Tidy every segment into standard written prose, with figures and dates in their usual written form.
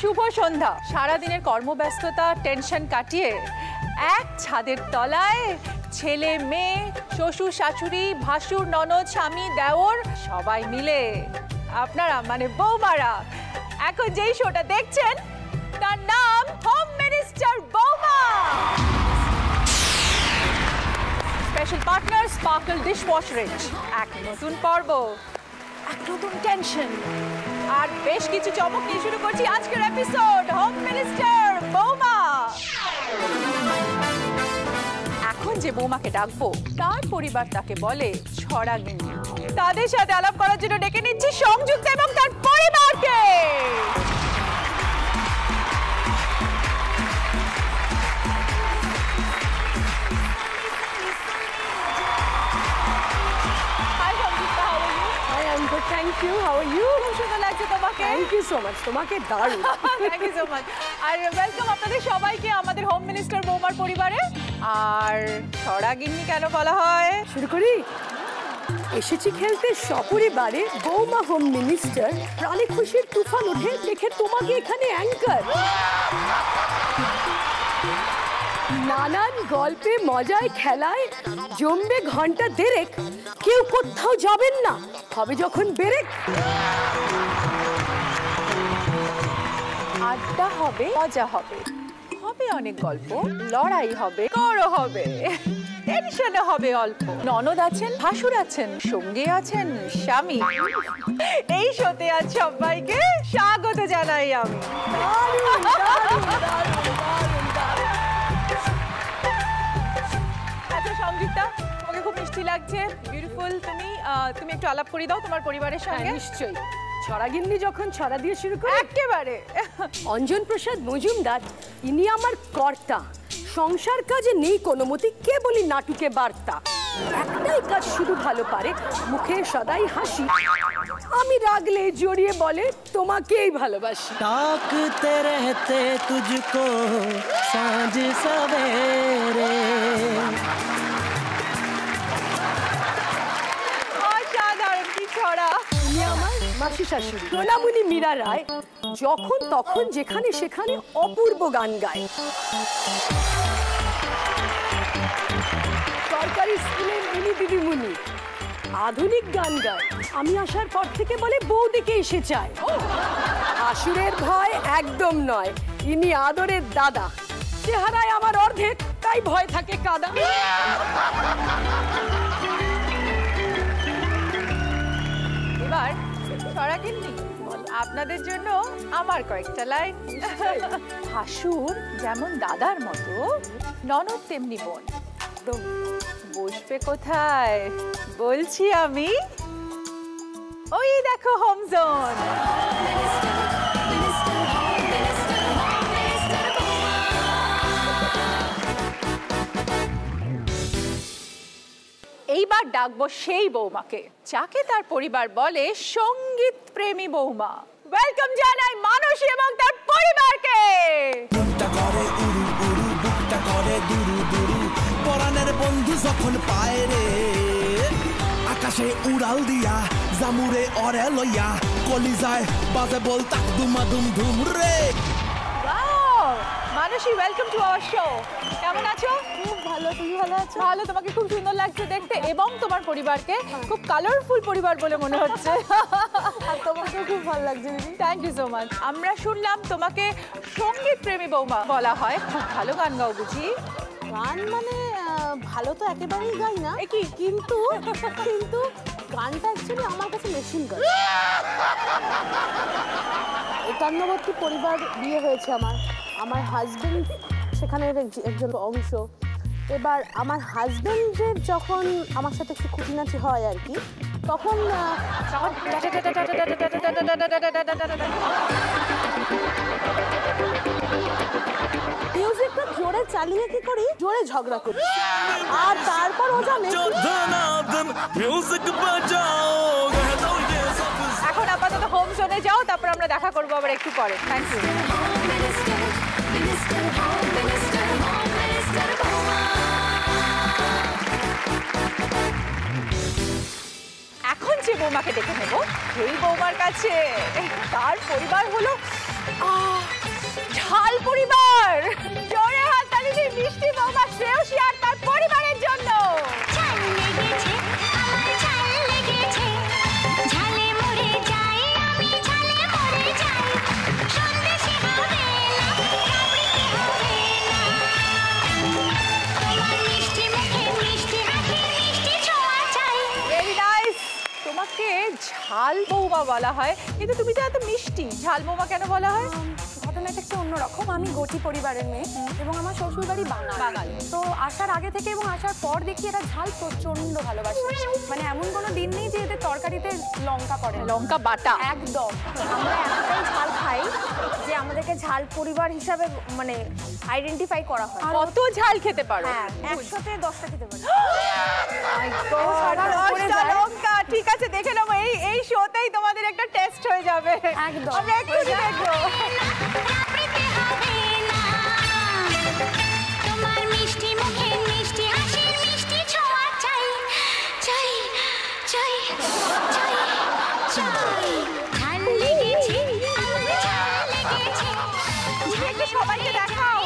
শুভ সন্ধ্যা। সারাদিনের কর্মব্যস্ততা টেনশন কাটিয়ে এক ছাদের তলায় ছেলে মেয়ে শ্বশুর শাশুড়ি ভাসুর ননদ স্বামী দেওর সবাই মিলে আপনারা মানে বৌমারা এখন যেই শোটা দেখছেন তার নাম হোম মিনিস্টার বৌমা। Special partner sparkle dishwash range. এক নতুন পর্ব, এক নতুন টেনশন আর বেশ কিছু চমক নিয়ে শুরু করছি আজকের এপিসোড হোম মিনিস্টার বৌমা। এখন যে বৌমাকে ডাকবো তার পরিবার তাকে বলে ছড়াগিন্নি। তাদের সাথে আলাপ করার জন্য ডেকে নিচ্ছি সংযুক্ত এবং তার পরিবারকে। Thank you. How are you? খুব সুন্দর লাগছে তোমাকে। Thank you so much. তোমাকে দারুণ। Thank you so much. আর ওয়েলকাম আপনাদের সবাইকে আমাদের হোম মিনিস্টার বৌমার পরিবারে। আর ছড়াগিন্নি কেন বলা হয়? শুরু করি। এসেছি খেলতে সপরিবারে বৌমা হোম মিনিস্টার। প্রাণে খুশির তুফান ওঠে দেখে তোমাকে এখানে অ্যাঙ্কার। নানান গল্পে মজায় খেলায় জমবে ঘন্টা দেরেক। কেউ কোথাও যাবেন না, হবে যখন বেরেক। আড্ডা হবে, মজা হবে, হবে অনেক গল্প, লড়াই হবে, করো হবে, টেনশনও হবে অল্প। ননদ আছেন, ভাসুর আছেন, সঙ্গে আছেন স্বামী। এই শোতে আজ সবাইকে স্বাগত জানাই আমি। আচ্ছা সংযুক্তা, তোমাকে খুব মিষ্টি লাগছে, বিউটিফুল। তুমি একটু আলাপ করে দাও তোমার পরিবারের সঙ্গে। নিশ্চয়ই। ছড়াগিন্নি যখন ছড়া দিয়ে শুরু করে একেবারে। অঞ্জন প্রসাদ মজুমদার, ইনি আমার কর্তা। সংসার কাজে নেই কোনো মতি, কেবলই নাটুকে বার্তা। একটাই কাজ শুধু ভালো পারে, মুখে সদাই হাসি। আমি রাগলে জড়িয়ে বলে তোমাকেই ভালোবাসি। ताकते रहते तुझको सांझ सवेरे। অসাধারণ কি ছড়া। আমার মাসি শাশুড়ি প্রণামুনি মীরা রায় যখন তখন যেখানে সেখানে অপূর্ব গান গায়। সরকারি স্কুলে মিনি দিদিমণি আধুনিক গান গায়। আমি আসার পর থেকে বলে বৌদিকে এসে চায়। আসুরের ভয় একদম নয়, ইনি আদরের দাদা। চেহারায় আমার অর্ধেক, তাই ভয় থাকে কাদা। এবার ছড়াগিন্নি আপনাদের জন্য আমার কয়েকটা লাইন। ভাসুর যেমন দাদার মতো, ননদ তেমনি বোন। বসবে কোথায় বলছি আমি, ওই দেখো হোম জোন। এইবার ডাকবো সেই বৌমাকে যাকে তার পরিবার বলে সঙ্গীত প্রেমী বৌমা। ওয়েলকাম জানাই মানসী এবং তার পরিবারকে। বুকটা করে উড়ু উড়ু, বুকটা করে দুরু দুরু, পরাণের বন্ধু যখন পায় রে। আকাশে উড়াল দিয়া জামুরে অরে লইয়া, কলিজায় বাজে বল তাক দুমা দুম ধুম রে। Wow Mansi, welcome to our show. কেমন আছো? খুব ভালো, তুমি ভালো আছো? ভালো, তোমাকে খুব সুন্দর লাগছে দেখতে এবং তোমার পরিবারকে খুব কালারফুল পরিবার বলে মনে হচ্ছে। আর তোমাকে খুব ভালো লাগছে দিদি। Thank you so much. আমরা শুনলাম তোমাকে সঙ্গীত প্রেমী বৌমা বলা হয়, খুব ভালো গান গাও বুঝি? গান মানে ভালো তো একেবারেই গাই না, কিন্তু গানটা অ্যাকচুয়ালি আমার কাছে মেশিন গান। একান্নবর্তী পরিবার বিয়ে হয়েছে আমার হাজবেন্ড সেখানের একজন অংশ। এবার আমার হাজবেন্ডের যখন আমার সাথে একটু খুঁটিনাটি হয় আর কি, তখন মিউজিকটা জোরে চালিয়ে কি করি, জোরে ঝগড়া করি। আর তারপর ও জানে এখন আপাতত হোম জোনে যাও, তারপর আমরা দেখা করবো আবার একটু পরে। Thank you. এখন যে যে বৌমাকে ডেকে নেব সেই বৌমার কাছে। তার পরিবার হলো ঝাল পরিবার। জোরে হাততালি দিন মিষ্টি বৌমা শ্রেয়সী আর তার পরিবারের জন্য। তোমাকে ঝাল বৌমা বলা হয়, কিন্তু তুমি তো এত মিষ্টি, ঝাল বৌমা কেন বলা হয়? ঘটনাটা একটু অন্যরকম। আমি গঠি পরিবারের মেয়ে এবং আমার শ্বশুর বাড়ি বাঙাল। তো আসার আগে থেকে এবং আসার পর দেখি এরা ঝাল প্রচন্ড ভালোবাসে। মানে এমন কোনো দিন নেই যে এদের তরকারিতে লঙ্কা পড়ে, লঙ্কা বাটা একদম। আমরা এতটাই ঝাল খাই যে আমাদেরকে ঝাল পরিবার হিসাবে মানে আইডেন্টিফাই করা হয়। কত ঝাল খেতে পারো? হ্যাঁ, 100-তে 10টা খেতে পারি। লঙ্কা, ঠিক আছে, দেখে নেবো। এই শোতেই তোমাদের একটা টেস্ট হয়ে যাবে। একদম, আমরা একটু দেখবো। তোমার মিষ্টি মুখে মিষ্টি হাসি মিষ্টি ছোঁয়া চাই চাই চাই চাই চাই। ঝাল লেগেছে ঝাল লেগেছে। একটু সবাইকে দেখাও,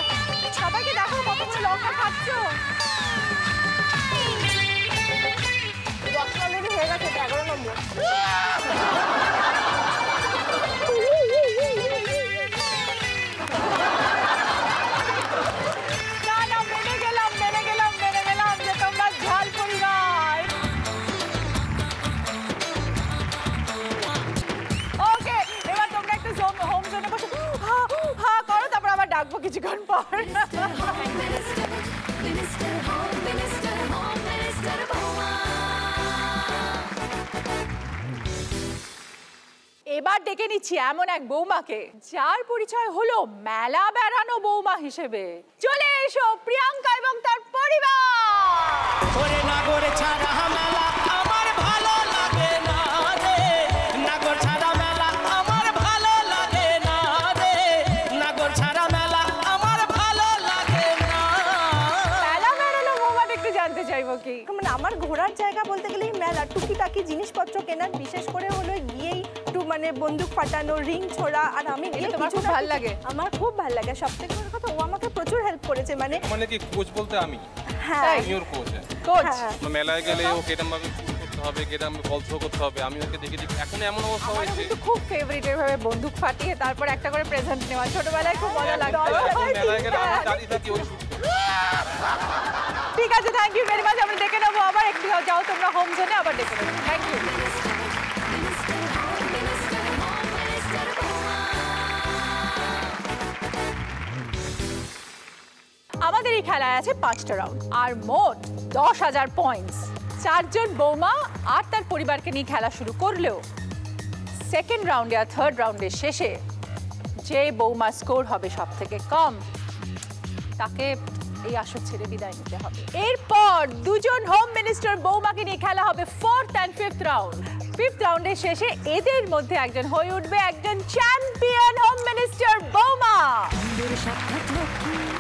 সবাইকে দেখাও কতগুলো লঙ্কা খাচ্ছ। 10 অলরেডি হয়ে গেছে, 11 নম্বর। মেনে গেলাম যে তোমরা ঝাল পরিবার। ওকে, এবার তোমরা একটু হোম জোনে বসে হা করো, তারপর আবার ডাকবো কিছুক্ষণ পর। এবার ডেকে নিচ্ছি এমন এক বৌমাকে যার পরিচয় হলো মেলা বেড়ানো বৌমা হিসেবে। চলে এসো প্রিয়াঙ্কা এবং তার পরিবার। ওরে নাগর ছাড়া মেলা আমার ভালো লাগে না রে, নাগর ছাড়া মেলা আমার ভালো লাগে না রে, নাগর ছাড়া মেলা আমার ভালো লাগে না। মেলা বেড়ানো বৌমাটা একটু জানতে চাইবো কি? মানে আমার ঘোরার জায়গা বলতে গেলেই মেলা, টুকিটাকি জিনিসপত্র কেনার, বিশেষ করে হলো গিয়েই একটু মানে বন্দুক ফাটানো, রিং ছোড়া। আর আমি তোমার খুব ভালো লাগে? আমার খুব ভালো লাগে। সবথেকে বড় কথা, ও আমাকে প্রচুর হেল্প করেছে। মানে কি কোচ বলতে আমি? হ্যাঁ, আমি ওর কোচ। কোচ? মেলায় গেলে ও কেরম ভাবে করতে হবে, কেরম বল থ্রো করতে হবে, আমি ওকে দেখে দেখি এখন এমন অবস্থা আমার হয়েছে। কিন্তু খুব ফেভারিট এভাবে বন্দুক ফাটিয়ে তারপর একটা করে প্রেজেন্ট নেওয়া। ছোটবেলায় খুব মজা লাগতো। মেলায় গেলে আমি দাঁড়িয়ে থাকি ওই ঠিক আছে, থ্যাংক ইউ ভেরি মাচ। আমরা ডেকে নেবো আবার। একটু যাও তোমরা হোম জোনে, আবার ডেকে নেবো। Thank you. আমাদের এই খেলায় আছে 5টা রাউন্ড আর মোট 10,000 পয়েন্টস। 4 জন বৌমা আর তার পরিবারকে নিয়ে খেলা শুরু করলেও সেকেন্ড রাউন্ডে আর থার্ড রাউন্ডের শেষে যে বৌমা স্কোর হবে সব থেকে কম তাকে এই আসর ছেড়ে বিদায় নিতে হবে। এরপর 2 জন হোম মিনিস্টার বৌমাকে নিয়ে খেলা হবে 4th and 5th round. 5th রাউন্ডের শেষে এদের মধ্যে একজন হয়ে উঠবে একজন চ্যাম্পিয়ন হোম মিনিস্টার বৌমা।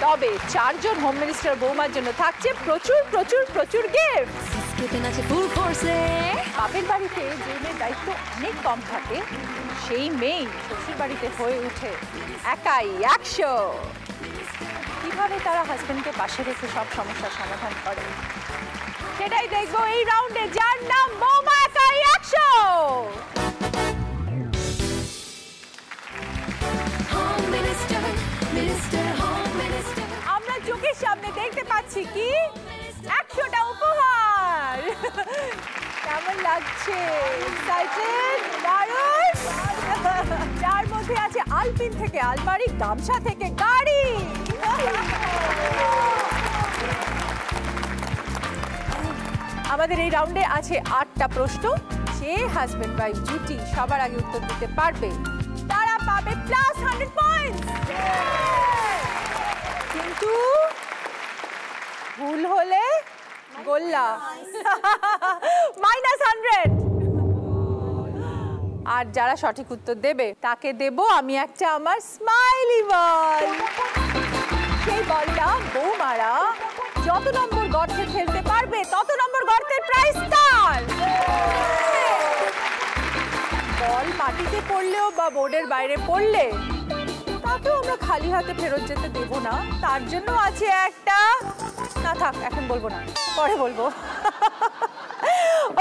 তবে 4 জন হোম মিনিস্টার বৌমার জন্য থাকছে প্রচুর প্রচুর প্রচুর গিফট। বাপের বাড়িতে যে মেয়ের দায়িত্ব অনেক কম থাকে সেই মেয়েই শ্বশুর বাড়িতে হয়ে উঠে একাই 100। কিভাবে তারা হাজবেন্ডকে পাশে রেখে সব সমস্যার সমাধান করে সেটাই দেখবো এই রাউন্ডে, যার নাম বৌমা একাই 100। আমরা চোখের সামনে দেখতে পাচ্ছি কি 100টা উপহার। কেমন লাগছে? এক্সাইটেড? দারুণ। যার মধ্যে আছে আলপিন থেকে আলমারি, গামছা থেকে গাড়ি। আমাদের এই রাউন্ডে আছে 8টা প্রশ্ন। যে হাজবেন্ড ওয়াইফ জুটি সবার আগে উত্তর দিতে পারবে তারা পাবে +100 পয়েন্টস। কিন্তু ভুল হলে গোল্লা -100। আর যারা সঠিক উত্তর দেবে তাকে দেব আমি একটা আমার স্মাইলি বল। সেই বলটা বৌমারা যত নম্বর গর্তে ফেলতে পারবে তত নম্বর গর্তের প্রাইস তার। মাটিতে পড়লেও বা বোর্ডের বাইরে পড়লে তাকেও আমরা খালি হাতে ফেরত যেতে দেব না। তার জন্য আছে একটা, না থাক এখন বলবো না, পরে বলবো।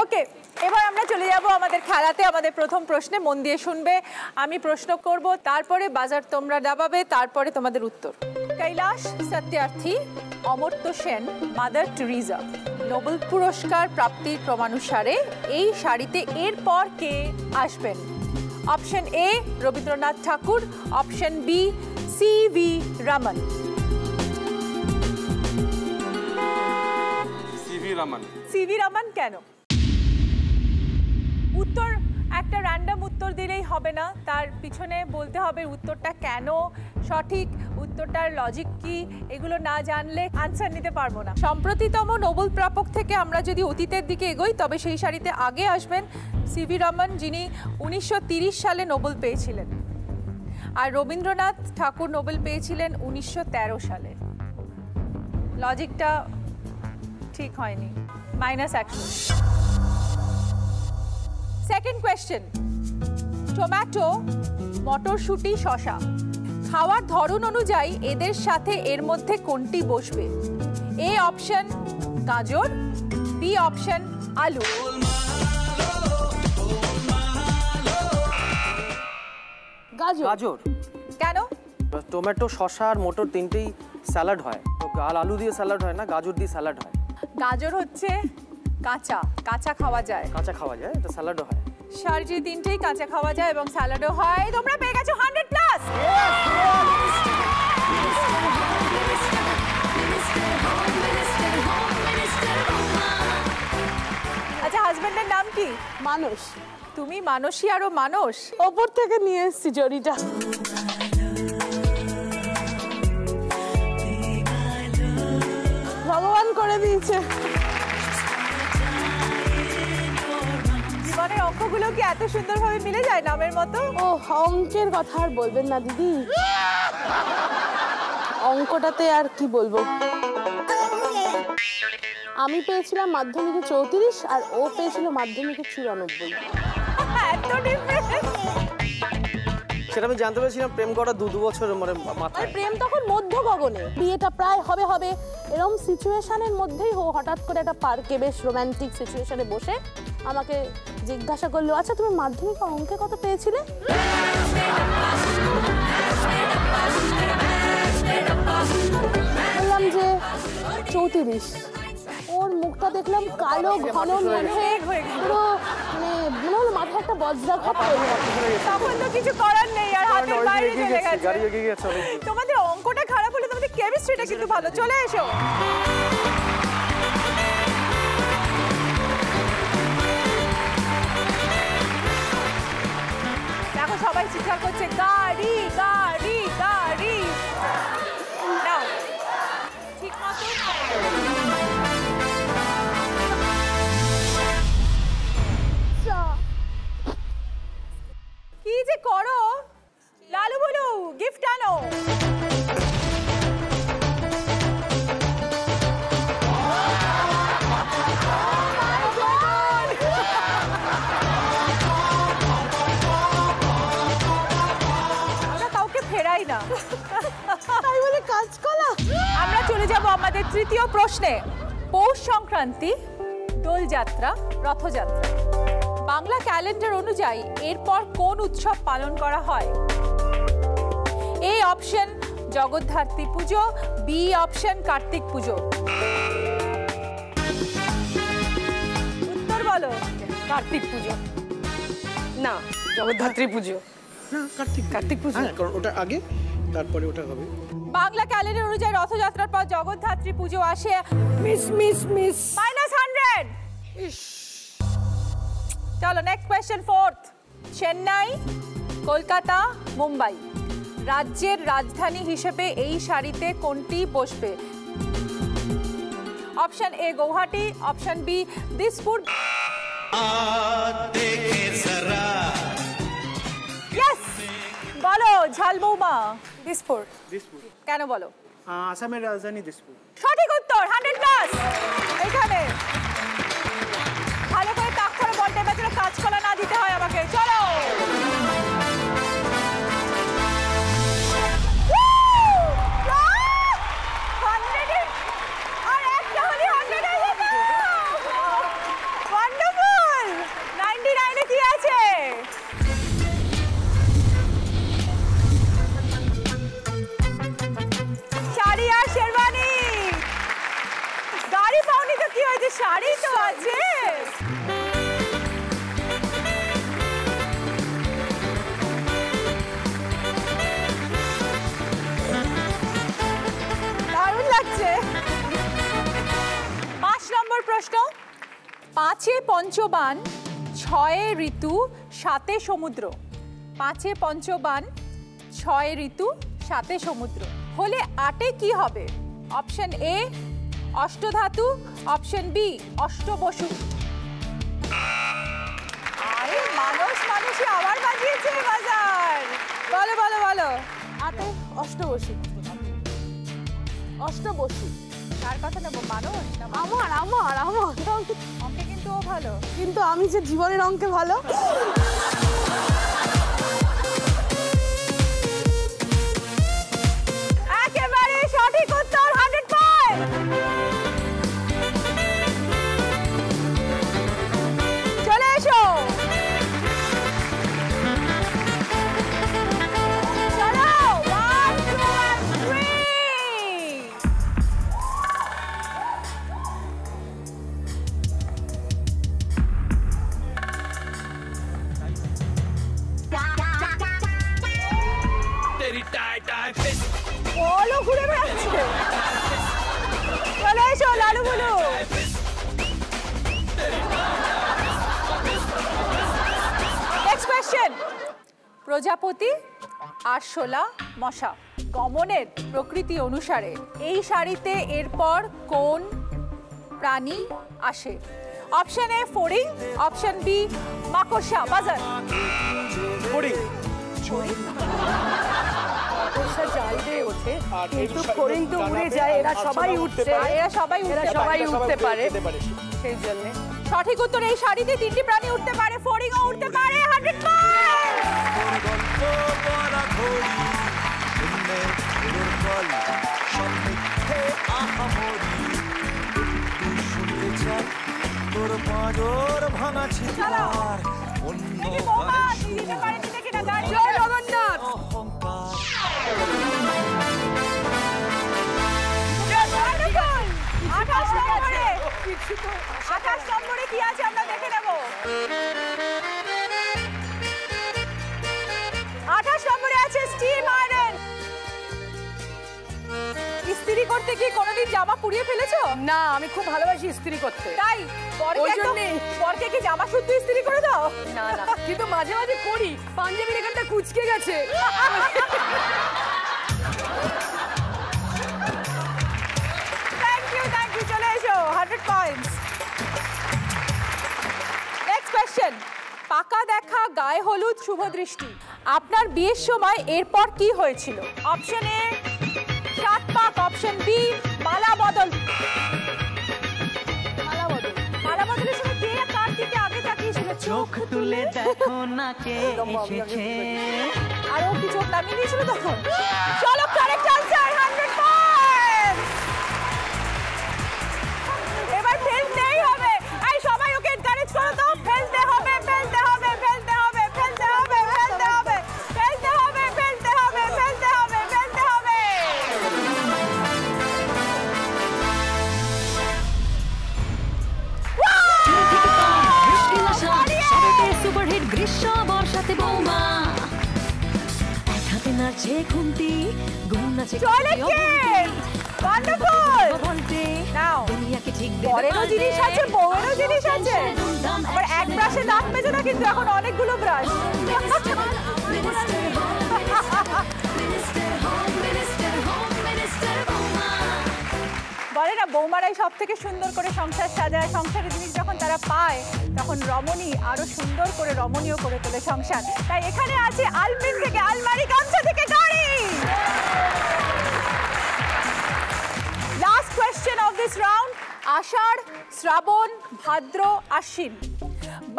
ওকে, এবার আমরা চলে যাব আমাদের খেলাতে। আমাদের প্রথম প্রশ্নে মন দিয়ে শুনবে। আমি প্রশ্ন করব, তারপরে বাজার তোমরা দাবাবে, তারপরে তোমাদের উত্তর। Kailash Satyarthi, Amartya Sen, mother Teresa Nobel পুরস্কার প্রাপ্তির ক্রমানুসারে এই সারিতে এরপর কে আসবেন? Option A Rabindranath Thakur, option B CV Raman. CV Raman কেন? উত্তর একটা র্যান্ডম উত্তর দিলেই হবে না, তার পিছনে বলতে হবে উত্তরটা কেন সঠিক, উত্তরটার লজিক কি, এগুলো না জানলে আনসার নিতে পারবো না। সম্প্রতিতম নোবেল প্রাপক থেকে আমরা যদি অতীতের দিকে এগোই, তবে সেই সারিতে আগে আসবেন সিভি রমন, যিনি 1930 সালে নোবেল পেয়েছিলেন, আর রবীন্দ্রনাথ ঠাকুর নোবেল পেয়েছিলেন 1913 সালে। লজিকটা ঠিক হয়নি, -100। সেকেন্ড কোয়েশ্চেন, টমেটো, মটরশুঁটি, শসা খাওয়ার ধরন অনুযায়ী এদের সাথে এর মধ্যে কোনটি বসবে? এ অপশন গাজর, বি অপশন আলু। গাজর। কেন? টমেটো, শসা আর মটর তিনটেই স্যালাড হয়, তো আলু দিয়ে স্যালাড হয় না, গাজর দিয়ে স্যালাড হয়। গাজর হচ্ছে কাঁচা খাওয়া যায়, এটা স্যালাডও হয়। সবজি তিনটেই কাঁচা খাওয়া যায় এবং স্যালাডও হয়। তোমরা পেয়ে গেছো 100+। আচ্ছা, হাজবেন্ডের নাম কি? মানুষ। তুমি মানসী আরো মানুষ? ওপর থেকে নিয়ে এসেছি জড়িটা। ভগবান করে দিয়েছে। জীবনের অঙ্কগুলো কি এত সুন্দরভাবে মিলে যায় নামের মতো? ও, অঙ্কের কথা আর বলবেন না দিদি, অঙ্কটাতে আর কি বলবো। আমি পেয়েছিলাম মাধ্যমিকে 34 আর ও পেয়েছিল মাধ্যমিকে 94। এত ডিফারেন্স! সেটা আমি জানতে পেরেছিলাম প্রেম করা 2 বছর মানে মাথায়। প্রেম তখন মধ্য গগনে, বিয়েটা প্রায় হবে এরকম সিচুয়েশনের মধ্যেই হঠাৎ করে একটা পার্কে বেশ রোমান্টিক সিচুয়েশনে বসে আমাকে জিজ্ঞাসা করলো, আচ্ছা তুমি মাধ্যমিক অঙ্কে কত পেয়েছিলে? বললাম যে 34। ওর মুখটা দেখলাম কালো ঘন মেঘে পুরো, মানে মনে হলো মাথায় একটা বজ্রাঘাত করলো। তখন তো কিছু করার নেই, আর হাতের বাইরে চলে গেছে। গাড়ি এগিয়ে গেছে। তোমাদের অঙ্কটা খারাপ হলে তোমাদের কেমিস্ট্রিটা কিন্তু ভালো। চলে এসো। দেখো সবাই চিৎকার করছে গাড়ি গাড়ি গাড়ি। নাও ঠিক মতো। কি যে করো, লালু বলু গিফট আনো। আমরা কাউকে ফেরাই না, তাই বলে কাঁচকলা। আমরা চলে যাব আমাদের তৃতীয় প্রশ্নে। পৌষ সংক্রান্তি, দোলযাত্রা, রথযাত্রা বাংলা ক্যালেন্ডার অনুযায়ী এরপর কোন উৎসব পালন করা হয়? A option Jagaddhatri Puja, B option Kartik পুজো। উত্তর বলো। কার্তিক পুজো না, জগদ্ধাত্রী পুজো। কার্তিক পুজো, কারণ ওটা আগে, তারপরে ওটা হবে। বাংলা ক্যালেন্ডার অনুযায়ী রথযাত্রার পর জগদ্ধাত্রী পুজো আসে। মিস -100। চলো next question, fourth. Chennai, Kolkata, Mumbai রাজ্যের রাজধানী হিসেবে এই সারিতে কোনটি বসবে? Option A Guwahati, option B Dispur. Yes, বলো ঝালমৌমা। দিসপুর। কেন বলো? আসামের রাজধানী দিসপুর। সঠিক উত্তর, 100+। এখানে ভালো করে তাক করে বলতে হবে, কাঁচকলা না দিতে হয় আমাকে। চলো। পঞ্চবান, 6 ঋতু, 7 সমুদ্র। 5 পঞ্চবান, 6 ঋতু, 7 সমুদ্র হলে 8 কি হবে? অপশন এ অষ্টধাতু, অপশন বি অষ্টবসু। আরে মানুষই আবার বাজিয়েছে বাজার। বলো বলো বলো। 8 অষ্টবসু। অষ্টবসু। কার কথা নেবো, মানুষ না আমার অঙ্কে কিন্তু ও ভালো। কিন্তু আমি যে জীবনের অঙ্কে ভালো। একেবারে সঠিক উত্তর, 100 পয়েন্ট। চলে এসো, চলো 1, 2 and 3। বলো ঘুরে বেড়াচ্ছে। চলে এসো লালু বলু। Next question. প্রজাপতি, আরশোলা, মশা গমনের প্রকৃতি অনুসারে এই সারিতে এরপর কোন প্রাণী আসে? অপশন এ ফড়িং, অপশন বি মাকড়সা। বাজার। ফড়িং। মাকড়সা জাল দিয়ে ওঠে, কিন্তু ফড়িং তো উড়ে যায়। এরা সবাই উঠছে, এরা সবাই উঠতে পারে, সেই জন্য সঠিক উত্তর। এই সারিতে 3টি প্রাণী উঠতে পারে, ফড়িংও উঠতে পারে। 100 পয়েন্ট। দেখি বৌমা দিতে পারেনি দেখি না। জয় জগন্নাথ। 28 নম্বরে কি আছে আমরা দেখে নেব। 28 নম্বরে আছে স্টিম আয়রন। ইস্ত্রি করতে কি কোনোদিন জামা পুড়িয়ে ফেলেছো? না, আমি খুব ভালোবাসি ইস্ত্রি করতে। তাই বরকে কি জামা শুদ্ধ ইস্ত্রি করে দাও? না, কিন্তু মাঝে মাঝে করি। পাঞ্জাবির এখানটা কুচকে গেছে। Thank you. চলে এসো, 100 পয়েন্টস। Next question. পাকা দেখা, গায়ে হলুদ, শুভ দৃষ্টি আপনার বিয়ের সময় এরপর কি হয়েছিল? অপশন এ 7 পাক, অপশন বি মালা বদল। মালা বদলের সময় কে কার দিকে আগে তাকিয়েছিল? চোখ তুলে দেখো না কে এসেছে। আর ও কি চোখ নামিয়ে দিয়েছিল তখন? চলো কারেক্ট আনসার, 100 পয়েন্ট। এবার ফেলতেই হবে। এই সবাই ওকে এনকারেজ করো তো। ফেলতে হবে। সুপারহিট গ্রীষ্ম বর্ষাতে বৌমা, এক হাতে নাচে খুন্তি, গুণ নাচে দুনিয়াকে ঠিক বরেরও জিনিস আছে, বউয়েরও জিনিস আছে। আবার এক ব্রাশে দাঁত মেজে না, কিন্তু এখন অনেকগুলো ব্রাশ। বলে না বৌমারাই সব থেকে সুন্দর করে সংসার সাজায়। সংসারের জিনিস যখন তারা পায় তখন রমণী আরো সুন্দর করে রমণীয় করে তোলে সংসার। তাই এখানে আছে আলমিন থেকে আলমারি, গামছা থেকে গাড়ি। Last question of this round. আষাঢ়, শ্রাবণ, ভাদ্র, আশ্বিন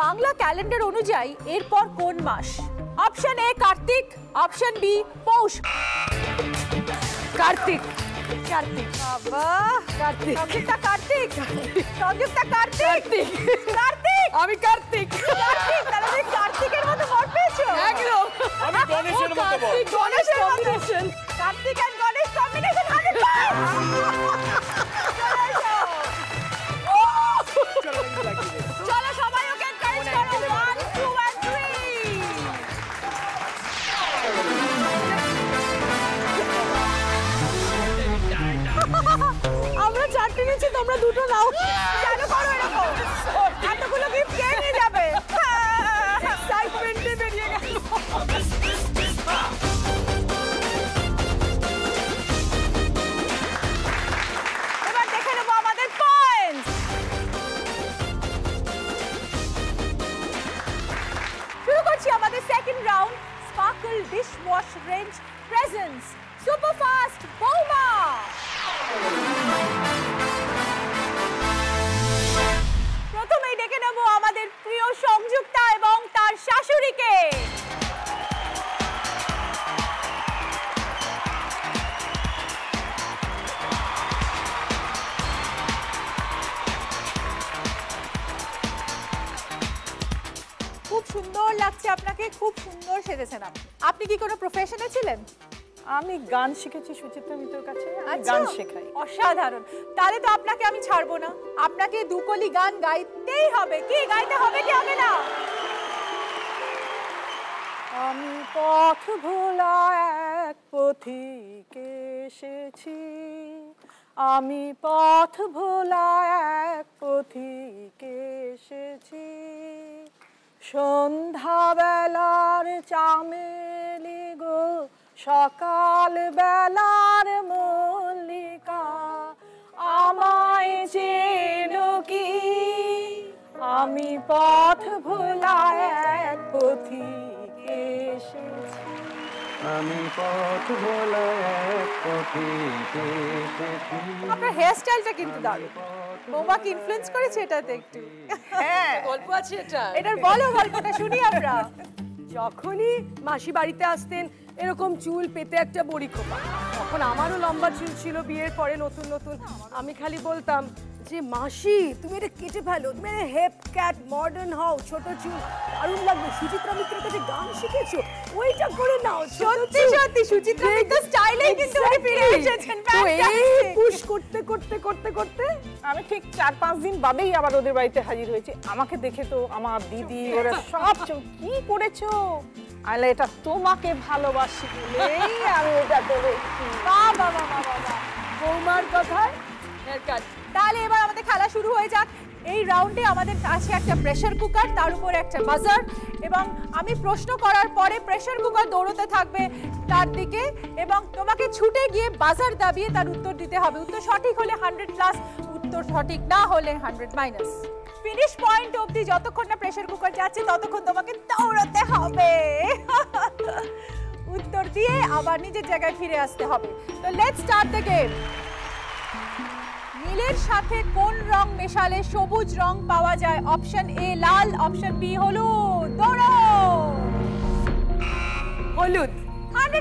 বাংলা ক্যালেন্ডার অনুযায়ী এরপর কোন মাস? অপশন এ কার্তিক, অপশন বি পৌষ। কার্তিক। বাবা, সংযুক্তা কার্তিক। আমি কার্তিক। তাহলে তুমি কার্তিকের মতো বর পেয়েছো। একদম। আমি গণেশের মতো বল। গণেশের combination. Kartik and Ganesh combination. চলো সবাই ওকে এনকারেজ করো। 1, 2 and 3। আমরা 4টে নিচ্ছি, তোমরা 2টো নাও। কেন করো এরকম? এতগুলো গিফট এবার দেখে নেবো আমাদের পয়েন্টস। শুরু করছি আমাদের second round, sparkle dish wash range presence superfast বৌমা। প্রথমেই ডেকে নেব আমাদের প্রিয় সংযুক্তা এবং তার শাশুড়িকে। খুব সুন্দর লাগছে আপনাকে, খুব সুন্দর সেজেছেন আপনি। আপনি কি কোনো প্রফেশনে ছিলেন? আমি গান শিখেছি সুচিত্রা মিত্রর কাছে, আমি আচ্ছা, গান শেখাই। অসাধারণ। তাহলে তো আপনাকে আমি ছাড়বো না, আপনাকে দুকলি গান গাইতেই হবে। কি গাইতে হবে কি হবে না? আমি পথ ভোলা এক পথিকে এসেছি, আমি পথ ভোলা এক পথিকে এসেছি, সন্ধ্যাবেলার চামেলি গো সকাল বেলার মল্লিকা, আমায় চেনো কি? আমি পথ ভোলা এক পথিকে এসেছি, আমি পথ ভোলা এক পথিকে এসেছি। আপনার হেয়ার স্টাইলটা কিন্তু দারুণ। বৌমাকে ইনফ্লুয়েন্স করেছে এটাতে একটু? হ্যাঁ, গল্প আছে এটা। এটার বলো, গল্পটা শুনি আমরা। যখনই মাসি বাড়িতে আসতেন এরকম চুল পেতে একটা বড়ি খোপা, তখন আমারও লম্বা চুল ছিল বিয়ের পরে নতুন নতুন। আমি খালি বলতাম যে মাসি তুমি এটা কেটে ফেলো, তুমি হেপ ক্যাট মডার্ন হও, ছোট চুল দারুণ লাগবে। সুচিত্রা মিত্রের কাছে গান শিখেছো, ওইটা করে নাও। সত্যি সত্যি সুচিত্রা মিত্র স্টাইলেই কিন্তু উনি ফিরে এসেছেন। তো এই পুশ করতে করতে করতে করতে আমি ঠিক 4-5 দিন বাদেই আবার ওদের বাড়িতে হাজির হয়েছি। আমাকে দেখে তো আমার দিদি ওরা সব কি করেছো, আলে এটা তোমাকে ভালোবাসি বলেই আমি এটা করেছি। বাহ বাহ বাহ বাহ বাহ, বৌমার কথায় হেয়ার কাট। তাহলে এবার আমাদের খেলা শুরু হয়ে যাক। এই রাউন্ডে আমাদের কাছে একটা প্রেসার কুকার, তার উপরে একটা বাজার, এবং আমি প্রশ্ন করার পরে প্রেসার কুকার দৌড়তে থাকবে তার দিকে এবং তোমাকে ছুটে গিয়ে বাজার দাবিয়ে তার উত্তর দিতে হবে। উত্তর সঠিক হলে 100+, উত্তর সঠিক না হলে 100-। ফিনিশ পয়েন্ট অবধি যতক্ষণ না প্রেসার কুকার যাচ্ছে ততক্ষণ তোমাকে দৌড়তে হবে। উত্তর দিয়ে আবার নিজের জায়গায় ফিরে আসতে হবে। তো লেটস স্টার্ট দ্য গেম। নীলের সাথে কোন রং মেশালে সবুজ রং পাওয়া যায়? অপশন এ লাল, অপশন বি হলুদ। দৌড়ো। হলুদ। 100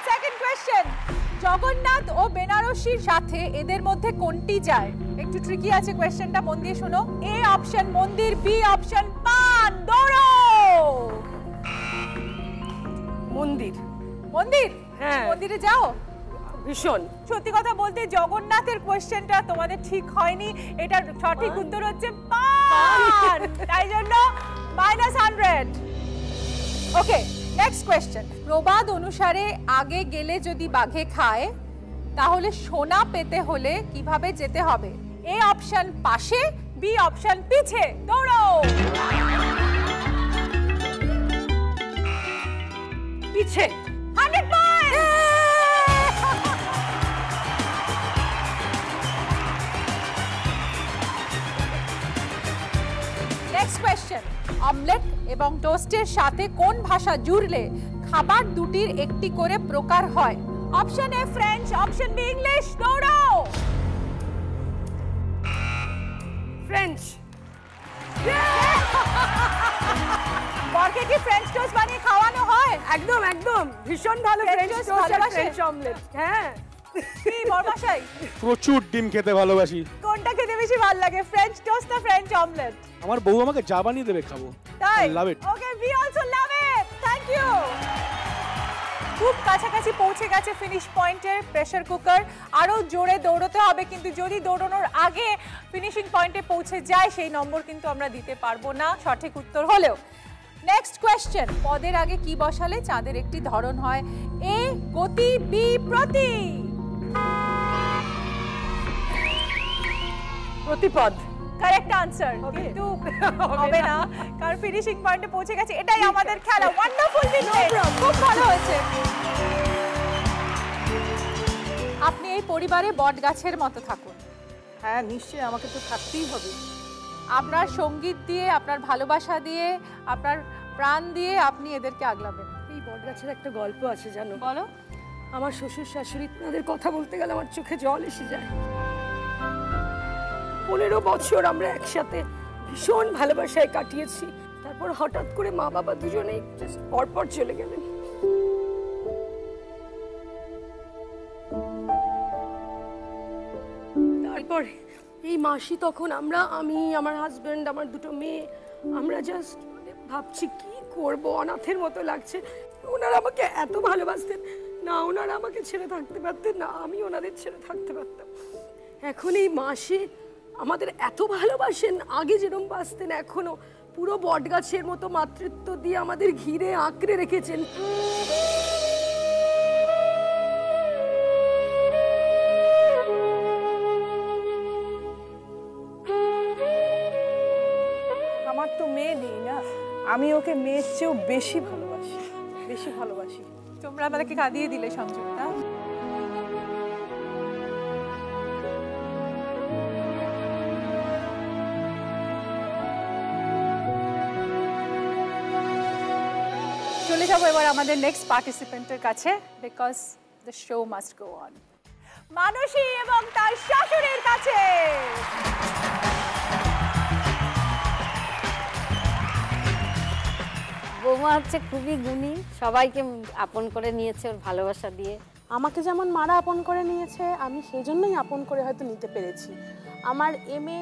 সেকেন্ড কোশ্চেন, জগন্নাথ ও বেনারসির সাথে এদের মধ্যে কোনটি যায়? একটু ট্রিকি আছে কোশ্চেনটা, মন দিয়ে শোনো। এ অপশন মন্দির, বি অপশন পান। দৌড়ো। মন্দির। মন্দির? হ্যাঁ। মন্দিরে যাও? ভীষণ। সত্যি কথা বলতে জগন্নাথের কোশ্চেনটা তোমাদের ঠিক হয়নি, এটার সঠিক উত্তর হচ্ছে পান। তাই জন্য -100। ওকে, নেক্সট কোশ্চেন। প্রবাদ অনুসারে আগে গেলে যদি বাঘে খায় তাহলে সোনা পেতে হলে কিভাবে যেতে হবে? এ অপশন পাশে, বি অপশন পিছে। দৌড়ো। পিছে। 100 পয়েন্ট। নেক্সট কোশ্চেন, অমলেট এবং টোস্টের সাথে কোন ভাষা জুড়লে খাবার দুটির একটি করে প্রকার হয়? Option A French, option B English. দৌড়াও। ফ্রেঞ্চ। বরকে কি ফ্রেঞ্চ টোস্ট বানিয়ে খাওয়ানো হয়? একদম একদম, ভীষণ ভালো ফ্রেঞ্চ টোস্ট টোস্ট আর ভালোবাসে? French omelette. হ্যাঁ। কি বরমাশাই, প্রচুর ডিম খেতে ভালোবাসি। কোনটা খেতে বেশি ভালো লাগে, ফ্রেঞ্চ টোস্ট না ফ্রেঞ্চ অমলেট? আমার বউ আমাকে যা বানিয়ে দেবে খাবো। তাই? লাভ ইট। ওকে, we also love it. Thank you. খুব কাছাকাছি পৌঁছে গেছে ফিনিশ পয়েন্টের প্রেসার কুকার। আরো জোরে দৌড়তে হবে, কিন্তু যদি দৌড়ানোর আগে ফিনিশিং পয়েন্টে পৌঁছে যায় সেই নম্বর কিন্তু আমরা দিতে পারবো না সঠিক উত্তর হলেও। নেক্সট কোশ্চেন, পদের আগে কি বসালে চাঁদের একটি ধরন হয়? এ গতি, বি প্রতি। প্রতিপদ। কারেক্ট আনসার, কিন্তু হবে না কারণ ফিনিশিং পয়েন্টে পৌঁছে গেছে। এটাই আমাদের খেলা। ওয়ান্ডারফুল মিস্টেক, খুব ভালো হয়েছে। আপনি এই পরিবারে বট গাছের মতো থাকুন। হ্যাঁ নিশ্চয়ই, আমাকে তো থাকতেই হবে। আপনার সঙ্গীত দিয়ে, আপনার ভালোবাসা দিয়ে, আপনার প্রাণ দিয়ে আপনি এদেরকে আগলাবেন। এই বটগাছের একটা গল্প আছে জানো? বলো। আমার শ্বশুর শাশুড়ি তাদের কথা বলতে গেলে আমার চোখে জল এসে যায়। 15 বছর আমরা একসাথে ভীষণ ভালোবাসায় কাটিয়েছি। তারপর হঠাৎ করে মা বাবা দুজনেই পরপর চলে গেলেন। তারপর এই মাসি তখন আমি আমার হাজবেন্ড, আমার 2 মেয়ে, আমরা জাস্ট ভাবছি কি করব, অনাথের মতো লাগছে। ওনারা আমাকে এত ভালোবাসতেন না, ওনারা আমাকে ছেড়ে থাকতে পারতেন না, আমি ওনাদের ছেড়ে থাকতে পারতাম। এখন এই মাসি আমাদের এত ভালোবাসেন, আগে যেরকম বাসতেন এখনো পুরো বটগাছের মতো মাতৃত্ব দিয়ে আমাদের ঘিরে আঁকড়ে রেখেছেন। আমার তো মেয়ে নেই না, আমি ওকে মেয়ের চেয়েও বেশি ভালোবাসি, বেশি ভালোবাসি। তোমরা আমাদেরকে কাঁদিয়ে দিলে সংযুক্তা। চলে যাবো এবার আমাদের নেক্সট পার্টিসিপেন্টের কাছে, because the show must go on. Manasi এবং তার শাশুড়ির কাছে। বৌমা হচ্ছে খুবই গুণী, সবাইকে আপন করে নিয়েছে ওর ভালোবাসা দিয়ে। আমাকে যেমন মারা আপন করে নিয়েছে, আমি সেই জন্যই আপন করে হয়তো নিতে পেরেছি। আমার MA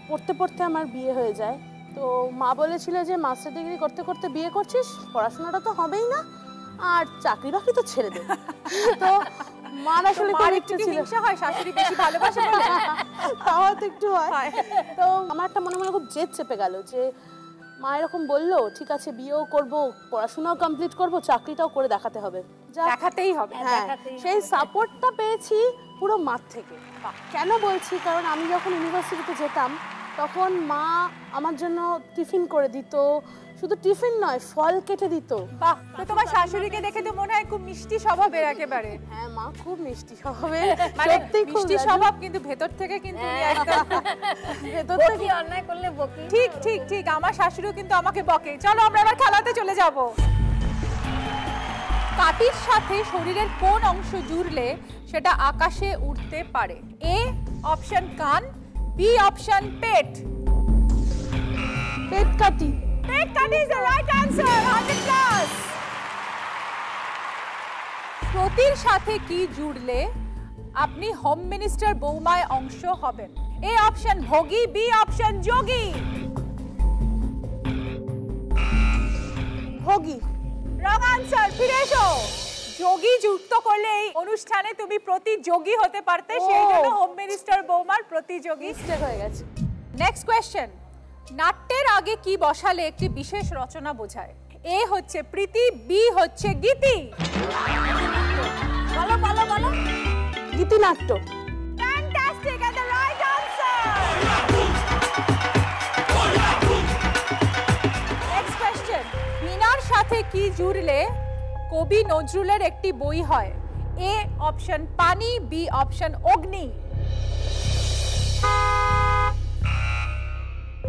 পড়তে পড়তে আমার বিয়ে হয়ে যায়। তো মা বলেছিল যে মাস্টার ডিগ্রি করতে করতে বিয়ে করছিস, পড়াশোনাটা তো হবেই না, আর চাকরি বাকরি তো ছেড়ে দে। তো মার আসলে একটু হিংসা হয়, শাশুড়ি বেশি ভালোবাসে বলে তাও তো একটু হয়। তো আমার একটা মনে মনে খুব জেদ চেপে গেল যে মা এরকম বললো, ঠিক আছে বিয়েও করব, পড়াশোনাও কমপ্লিট করব, চাকরিটাও করে দেখাতে হবে, দেখাতেই হবে। হ্যাঁ, সেই সাপোর্টটা পেয়েছি পুরো মার থেকে। কেন বলছি, কারণ আমি যখন ইউনিভার্সিটিতে যেতাম তখন মা আমার জন্য টিফিন করে দিত, শুধু টিফিন নয় ফল কেটে দিত। বাহ, তো তোমার শাশুড়িকে দেখে তো মনে হয় খুব মিষ্টি স্বভাবের একেবারে। হ্যাঁ মা খুব মিষ্টি স্বভাবের, মানে মিষ্টি স্বভাব কিন্তু ভেতর থেকে কিন্তু একদম ভেতর থেকে অন্যায় করলে বকি। ঠিক ঠিক ঠিক, আমার শাশুড়িও কিন্তু আমাকে বকে। চলো আমরা এবার খেলাতে চলে যাব। কাঠির সাথে শরীরের কোন অংশ জুড়লে সেটা আকাশে উঠতে পারে? এ অপশন কান, বি অপশন পেট। পেট কাটি। পেট কাটি ইজ দ্য রাইট আনসার, 100+। প্রতির সাথে কি জুড়লে আপনি হোম মিনিস্টার বৌমায় অংশ হবেন? এ অপশন ভোগী, বি অপশন যোগী। ভোগী। রং আনসার, ফিরে এসো। যোগী যুক্ত করলে এই অনুষ্ঠানে তুমি প্রতিযোগী হতে পারতে, সেই জন্য হোম মিনিস্টার বৌমার প্রতিযোগী হয়ে গেছে। নেক্সট কোয়েশ্চেন, নাট্যের আগে কি বসালে একটি বিশেষ রচনা বোঝায়? এ হচ্ছে প্রীতি, বি হচ্ছে গীতি। বলো বলো বলো। গীতিনাট্য। Fantastic, and the right answer. Next question, বিনার সাথে কি জুড়লে কবি নজরুলের একটি বই হয়? এ অপশন পানি, বি অপশন অগ্নি।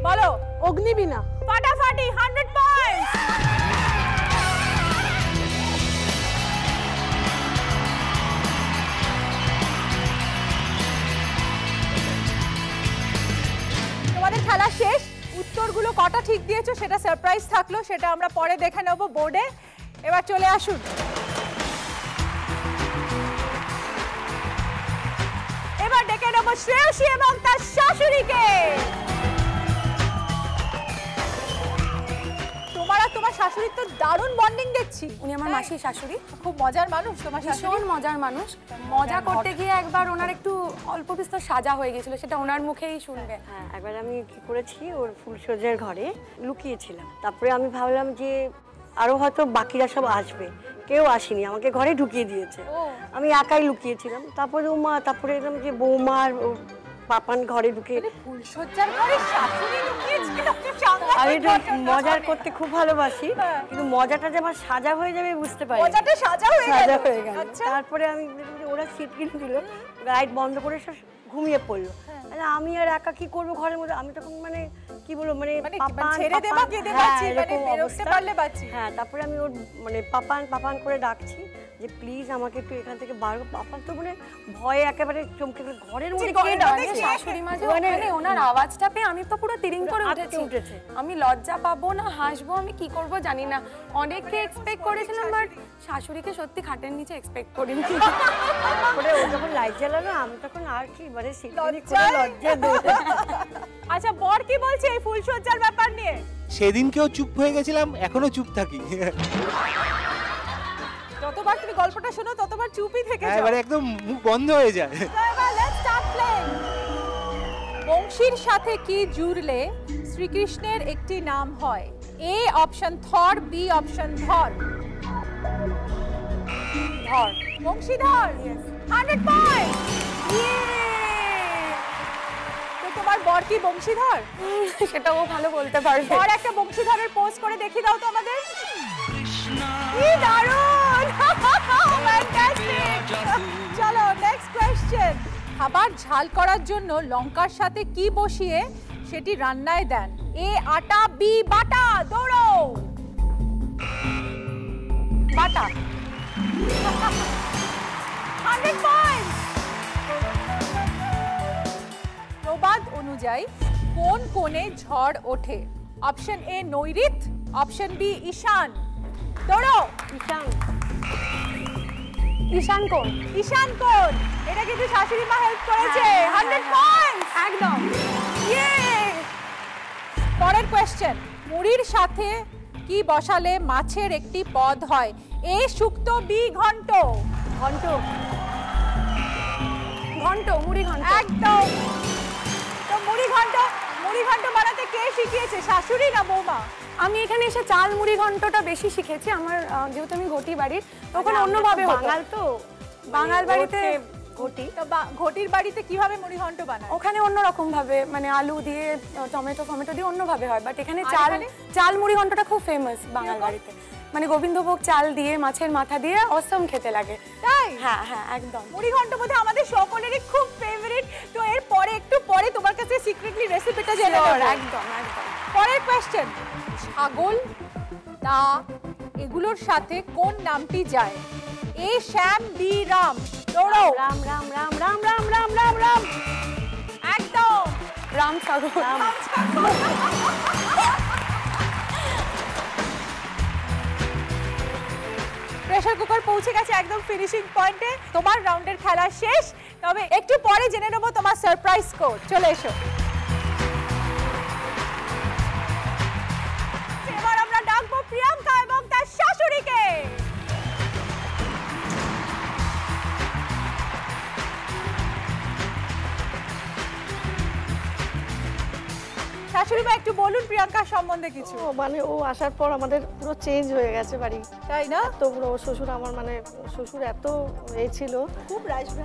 বলো। অগ্নিবীণা। ফাটাফাটি, 100 পয়েন্টস। তোমাদের খেলা শেষ। উত্তরগুলো কটা ঠিক দিয়েছো সেটা সারপ্রাইজ থাকলো, সেটা আমরা পরে দেখে নেব বোর্ডে। এবার চলে আসুন। এবার ডেকে নেব শ্রেয়সী এবং তার শাশুড়িকে। তোমার শাশুড়ির তো দারুণ বন্ডিং দেখছি। উনি আমার মাসির শাশুড়ি, খুব মজার মানুষ তোমার শাশুড়ি। ভীষণ মজার মানুষ। মজা করতে গিয়ে একবার ওনার একটু অল্প বিস্তর সাজা হয়ে গেছিল, সেটা ওনার মুখেই শুনবে। হ্যাঁ, একবার আমি কি করেছি, ওর ফুলসজ্জার ঘরে লুকিয়েছিলাম। তারপরে আমি ভাবলাম যে আরো হয়তো বাকিরা সব আসবে, কেউ আসেনি, আমাকে ঘরে ঢুকিয়ে দিয়েছে। আমি একাই লুকিয়েছিলাম। তারপরে তারপরে এলাম যে বৌমার পাপান ঘরে ঢুকে ফুলসজ্জার ঘরে শাশুড়ি ঢুকিয়েছিল। আমি একটু মজার করতে খুব ভালোবাসি, কিন্তু মজাটা যে আমার সাজা হয়ে যাবে বুঝতে পারি। মজাটা সাজা হয়ে গেল। তারপরে আমি ওরা সিট কিনে দিল, লাইট বন্ধ করে সব ঘুমিয়ে পড়লো। আমি আর একা কি করবো ঘরের মধ্যে? আমি তখন মানে কি বলবো মানে হ্যাঁ, তারপরে আমি ওর মানে পাপান পাপান করে ডাকছি যে প্লিজ আমাকে একটু এখান থেকে বার। পাপান তো মানে ভয়ে একেবারে চমকে ঘরের মধ্যে কে ডাকছে। শাশুড়ি মা যে মানে ওনার আওয়াজটা পেয়ে আমি তো পুরো তিরিং করে উঠেছে। আমি লজ্জা পাবো না হাসবো, আমি কি করব জানি না। অনেককে এক্সপেক্ট করেছিলাম, বাট শাশুড়িকে সত্যি খাটের নিচে এক্সপেক্ট করিনি। তারপরে ও যখন লাইট জ্বালালো আমি তখন আর কি মানে লজ্জা দিয়ে। আচ্ছা, বর কি বলছে এই ফুলসজ্জার ব্যাপার নিয়ে? সেদিনকেও চুপ হয়ে গেছিলাম, এখনো চুপ থাকি। যতবার তুমি গল্পটা শোনো ততবার চুপই থেকে যাও। এবারে একদম মুখ বন্ধ হয়ে যায়। বংশীর সাথে কি জুড়লে শ্রীকৃষ্ণের একটি নাম হয়? এ অপশন থর, বি অপশন ধর। ধর, বংশীধর। 100 পয়েন্ট। তো তোমার বর কি বংশীধর? সেটা ও ভালো বলতে পারবে। বর একটা বংশীধরের পোজ করে দেখিয়ে দাও তো আমাদের। কি দারুণ! চলো নেক্সট কোশ্চেন। খাবার ঝাল করার জন্য লঙ্কার সাথে কি বসিয়ে সেটি রান্নায় দেন? এ আটা, বি বাটা। দৌড়ো। বাটা। 100 পয়েন্ট। প্রবাদ অনুযায়ী কোন কোণে ঝড় ওঠে? অপশন এ নৈঋত, অপশন বি ঈশান। দৌড়ো। ঈশান। ঈশান কোণ। ঈশান কোণ। এটা কিন্তু শাশুড়ি মা হেল্প করেছে। 100 পয়েন্ট। একদম। পরের কোশ্চেন। মুড়ির সাথে কি বসালে মাছের একটি পদ হয়? এ শুক্তো, বি ঘন্ট। ঘন্ট। ঘন্ট, মুড়ি ঘন্ট। একদম। তো মুড়ি ঘন্ট বানাতে কে শিখিয়েছে, শাশুড়ি না বৌমা? আমি এখানে এসে চাল মুড়ি ঘন্টটা বেশি শিখেছি। আমার যেহেতু আমি ঘটি বাড়ির, তখন অন্যভাবে বাঙাল তো, বাঙাল বাড়িতে ঘটি। তো ঘটির বাড়িতে কিভাবে মুড়ি ঘন্ট বানায়? ওখানে অন্যরকম ভাবে, মানে আলু দিয়ে টমেটো দিয়ে অন্যভাবে হয়, বাট এখানে চাল মুড়ি ঘন্টটা খুব ফেমাস বাঙাল বাড়িতে। মানে গোবিন্দভোগ চাল দিয়ে মাছের মাথা দিয়ে অসম খেতে লাগে। তাই? হ্যাঁ হ্যাঁ, একদম। মুড়ি ঘন্ট বোধহয় আমাদের সকলেরই খুব ফেভারিট। তো এর পরে একটু পরে তোমার কাছে সিক্রেটলি রেসিপিটা জেনে নেব। একদম একদম। পরের কোশ্চেন। ছাগল, দা এগুলোর সাথে কোন নামটি যায়? এ শ্যাম, বি রাম। দৌড়ো। রাম রাম রাম রাম রাম রাম রাম রাম। একদম। রাম ছাগল। প্রেসার কুকার পৌঁছে গেছে একদম ফিনিশিং পয়েন্টে। তোমার রাউন্ডের খেলা শেষ, তবে একটু পরে জেনে নেব তোমার সারপ্রাইজ কোড। চলে এসো। এবার আমরা ডাকবো প্রিয়াঙ্কা এবং তার শাশুড়িকে। শাশুড়ি মা একটু বলুন প্রিয়াঙ্কা সম্বন্ধে কিছু। মানে ও আসার পর আমাদের পুরো চেঞ্জ হয়ে গেছে বাড়ি, তাই না? তো পুরো শ্বশুর আমার মানে শ্বশুর এত এ ছিল,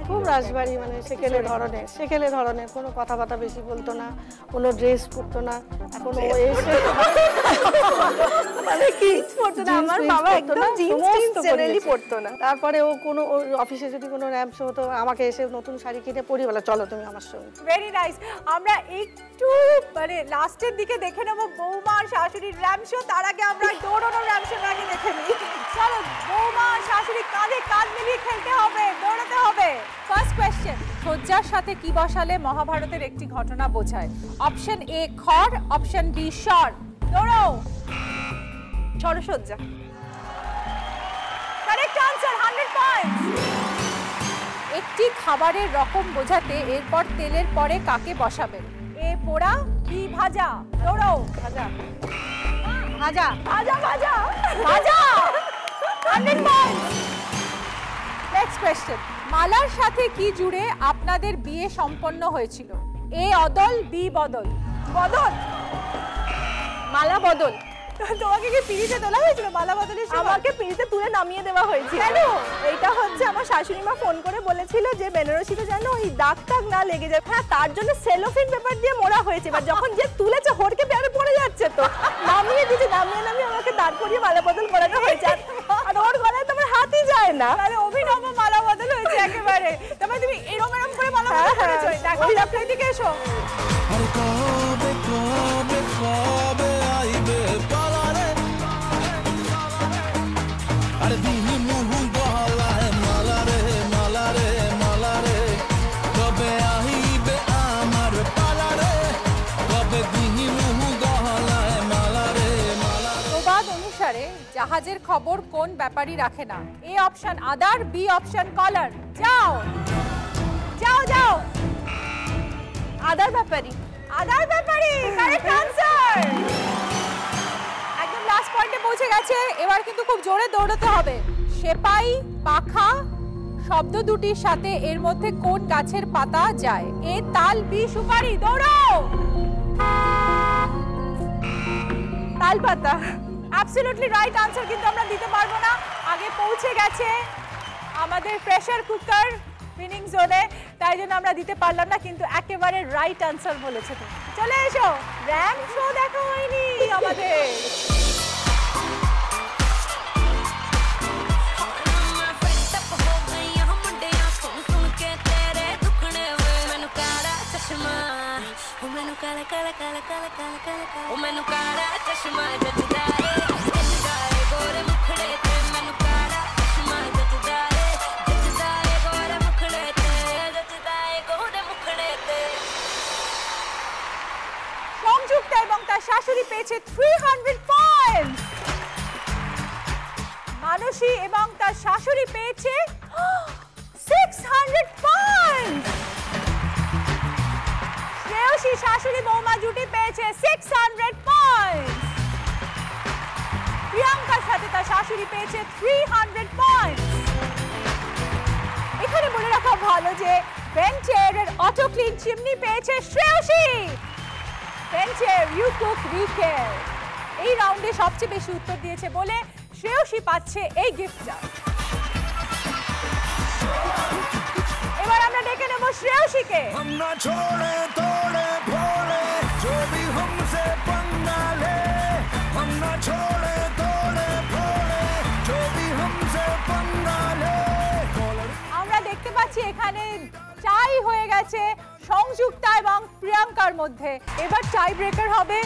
খুব রাজবাড়ি, মানে সেকেলে ধরনের কোনো কথাবার্তা বেশি বলতো না, কোনো ড্রেস পরতো না। এখন ও এসে মানে কি পরতো না, আমার বাবা একদম জিন্স জেনারেলি পরতো না। তারপরে ও কোনো অফিসে যদি কোনো র্যাম্প শো হতো আমাকে এসে নতুন শাড়ি কিনে পরি, বলে চলো তুমি আমার সঙ্গে। Very nice. আমরা একটু মানে লাস্টের দিকে দেখে নেবো বৌমা আর শাশুড়ির র্যাম্প শো। তার আগে আমরা দৌড়ানোর র্যাম্প শো আগে দেখে নিই। চলো, বৌমা আর শাশুড়ি কাঁধে কাঁধ মিলিয়ে খেলতে হবে, দৌড়াতে হবে। First question. সজ্জার সাথে কি বসালে মহাভারতের একটি ঘটনা বোঝায়? অপশন এ খড়, অপশন বি স্বর। দৌড়ো। সরসজ্জা। Correct answer. 100 পয়েন্ট। একটি খাবারের রকম বোঝাতে এরপর তেলের পরে কাকে বসাবেন? এ পোড়া, বি ভাজা। দৌড়ো। ভাজা। ভাজা ভাজা ভাজা ভাজা। 100 পয়েন্ট। Next question. মালার সাথে কি জুড়ে আপনাদের বিয়ে সম্পন্ন হয়েছিল? এ অদল, বি বদল। বদল। মালা বদল। তোমাকে কি পিড়িতে তোলা হয়েছিল মালা বদলের সময়? আমাকে পিড়িতে তুলে নামিয়ে দেওয়া হয়েছিল। কেন? এইটা হচ্ছে আমার শাশুড়ি মা ফোন করে বলেছিল যে বেনারসিতে যেন ওই দাগ টাগ না লেগে যায়। হ্যাঁ, তার জন্য সেলোফিন পেপার দিয়ে মোড়া হয়েছে। এবার যখন যে তুলেছে হড়কে পেয়ারে পড়ে যাচ্ছে, তো নামিয়ে দিয়েছে, নামিয়ে আমাকে দাঁড় করিয়ে মালা বদল করানো হয়েছে। আর ওর গলায় তো আমার হাতই যায় না। তাহলে অভিনব মালা বদল হয়েছে একেবারে। তারপরে তুমি এরকম করে মালা বদল করেছো। দেখো আপনার দিকে এসো। আরে কবে কবে কবে আইবে পালারে, আরে দিহি মুহু গলায় মালারে মালারে মালারে, কবে আইবে আমার পালারে, কবে দিহি মুহু গলায় মালারে মালারে। প্রবাদ অনুসারে জাহাজের খবর কোন ব্যাপারী রাখে না? এ অপশন আদার, বি অপশন কলার। যাও যাও যাও। আদার ব্যাপারী। আদার ব্যাপারী, কারেক্ট আনসার। একদম লাস্ট পয়েন্টে পৌঁছে গেছে। এবার কিন্তু খুব জোরে দৌড়াতে হবে। সেপাই, পাখা শব্দ দুটির সাথে এর মধ্যে কোন গাছের পাতা যায়? এ তাল, বি সুপারি। দৌড়াও। তাল পাতা অ্যাবসলিউটলি রাইট আনসার, কিন্তু আমরা দিতে পারবো না। আগে পৌঁছে গেছে আমাদের প্রেসার কুকার উইনিং জোনে, তাই জন্য আমরা দিতে পারলাম না, কিন্তু একেবারে রাইট আনসার বলেছে তুমি। চলে এসো, র্যাম্প শো দেখা হয়নি আমাদের। সংযুক্তা এবং তার শাশুড়ি পেয়েছে 300 পয়েন্ট। মানসী এবং তার শাশুড়ি পেয়েছে 600 পয়েন্ট। শ্রেয়সী শাশুড়ি বৌমা জুটি পেয়েছে 600 পয়েন্ট। প্রিয়াঙ্কার সাথে তার শাশুড়ি পেয়েছে 300 পয়েন্ট। এখানে বলে রাখা ভালো যে বেঞ্চের অটো ক্লিন চিমনি পেয়েছে শ্রেয়সী। বেঞ্চের ইউ কুক উই কেয়ার এই রাউন্ডে সবচেয়ে বেশি উত্তর দিয়েছে বলে শ্রেয়সী পাচ্ছে এই গিফটটা। এবার আমরা ডেকে নেব শ্রেয়সীকে। আমরা ছোড়ে তোড়ে ফোড়ে जो भी हमसे पंगा ले, আমরা ছোড়ে তোড়ে ফোড়ে जो भी हमसे पंगा ले। আমরা দেখতে পাচ্ছি এখানে টাই হয়ে গেছে সংযুক্তা এবং প্রিয়াঙ্কার মধ্যে। এবার টাই ব্রেকার হবে।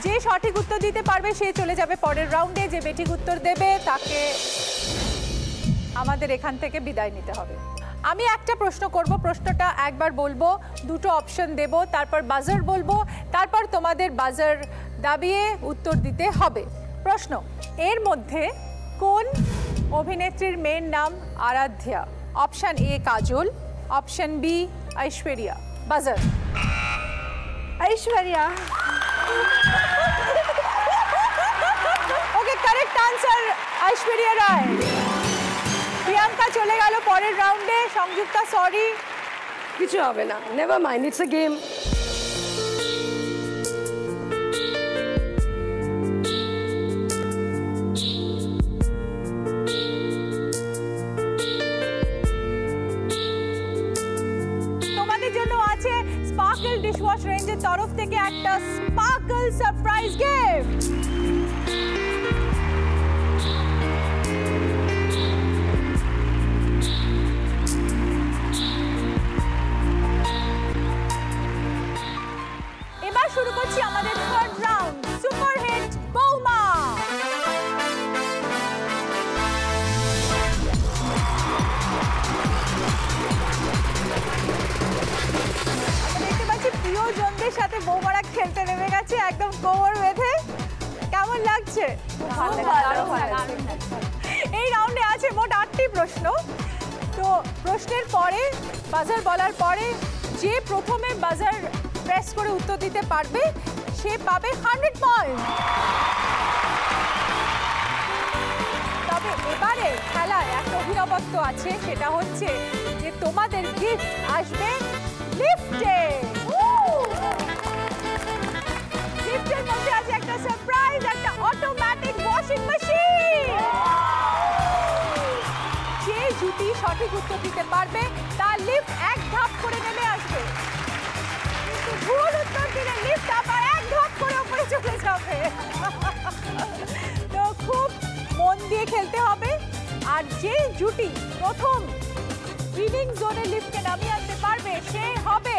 যে সঠিক উত্তর দিতে পারবে সে চলে যাবে পরের রাউন্ডে, যে বেঠিক উত্তর দেবে তাকে আমাদের এখান থেকে বিদায় নিতে হবে। আমি একটা প্রশ্ন করব, প্রশ্নটা একবার বলবো, দুটো অপশন দেব, তারপর বাজার বলবো, তারপর তোমাদের বাজার দাবিয়ে উত্তর দিতে হবে। প্রশ্ন, এর মধ্যে কোন অভিনেত্রীর মেয়ের নাম Aradhya? Option A Kajol, option B Aishwarya. বাজার। Aishwarya. Okay, correct answer Aishwarya Rai. Priyanka চলে গেল পরের রাউন্ডে। সংযুক্তা সরি, কিছু হবে না, never mind, it's a game. তোমাদের জন্য আছে স্পার্কল ডিশওয়াশ রেঞ্জের তরফ থেকে একটা স্পার্কল সারপ্রাইজ গিফট। এবার শুরু করছি আমাদের থার্ড রাউন্ড, সুপার হিট বৌমা। দেখতে পাচ্ছি প্রিয়জনদের সাথে বৌমারা খেলতে নেমে গেছে একদম কোমর বেঁধে। কেমন লাগছে? এই রাউন্ডে আছে মোট 8টি প্রশ্ন। তো প্রশ্নের পরে বাজার বলার পরে যে প্রথমে বাজার প্রেস করে উত্তর দিতে পারবে সে পাবে 100 পয়েন্ট। তবে এবারে খেলার একটা অভিনবত্ব আছে, সেটা হচ্ছে যে তোমাদের গিফট আসবে লিফটে। লিফটের মধ্যে আছে একটা সারপ্রাইজ, একটা অটোম্যাটিক সঠিক উত্তর দিতে পারবে তার লিফট এক ধাপ করে নেমে আসবে, কিন্তু ভুল উত্তর দিলে লিফট আবার এক ধাপ করে উপরে চলে যাবে। তো খুব মন দিয়ে খেলতে হবে। আর যে জুটি প্রথম উইনিং জোনে লিফটকে নামিয়ে আনতে পারবে সে হবে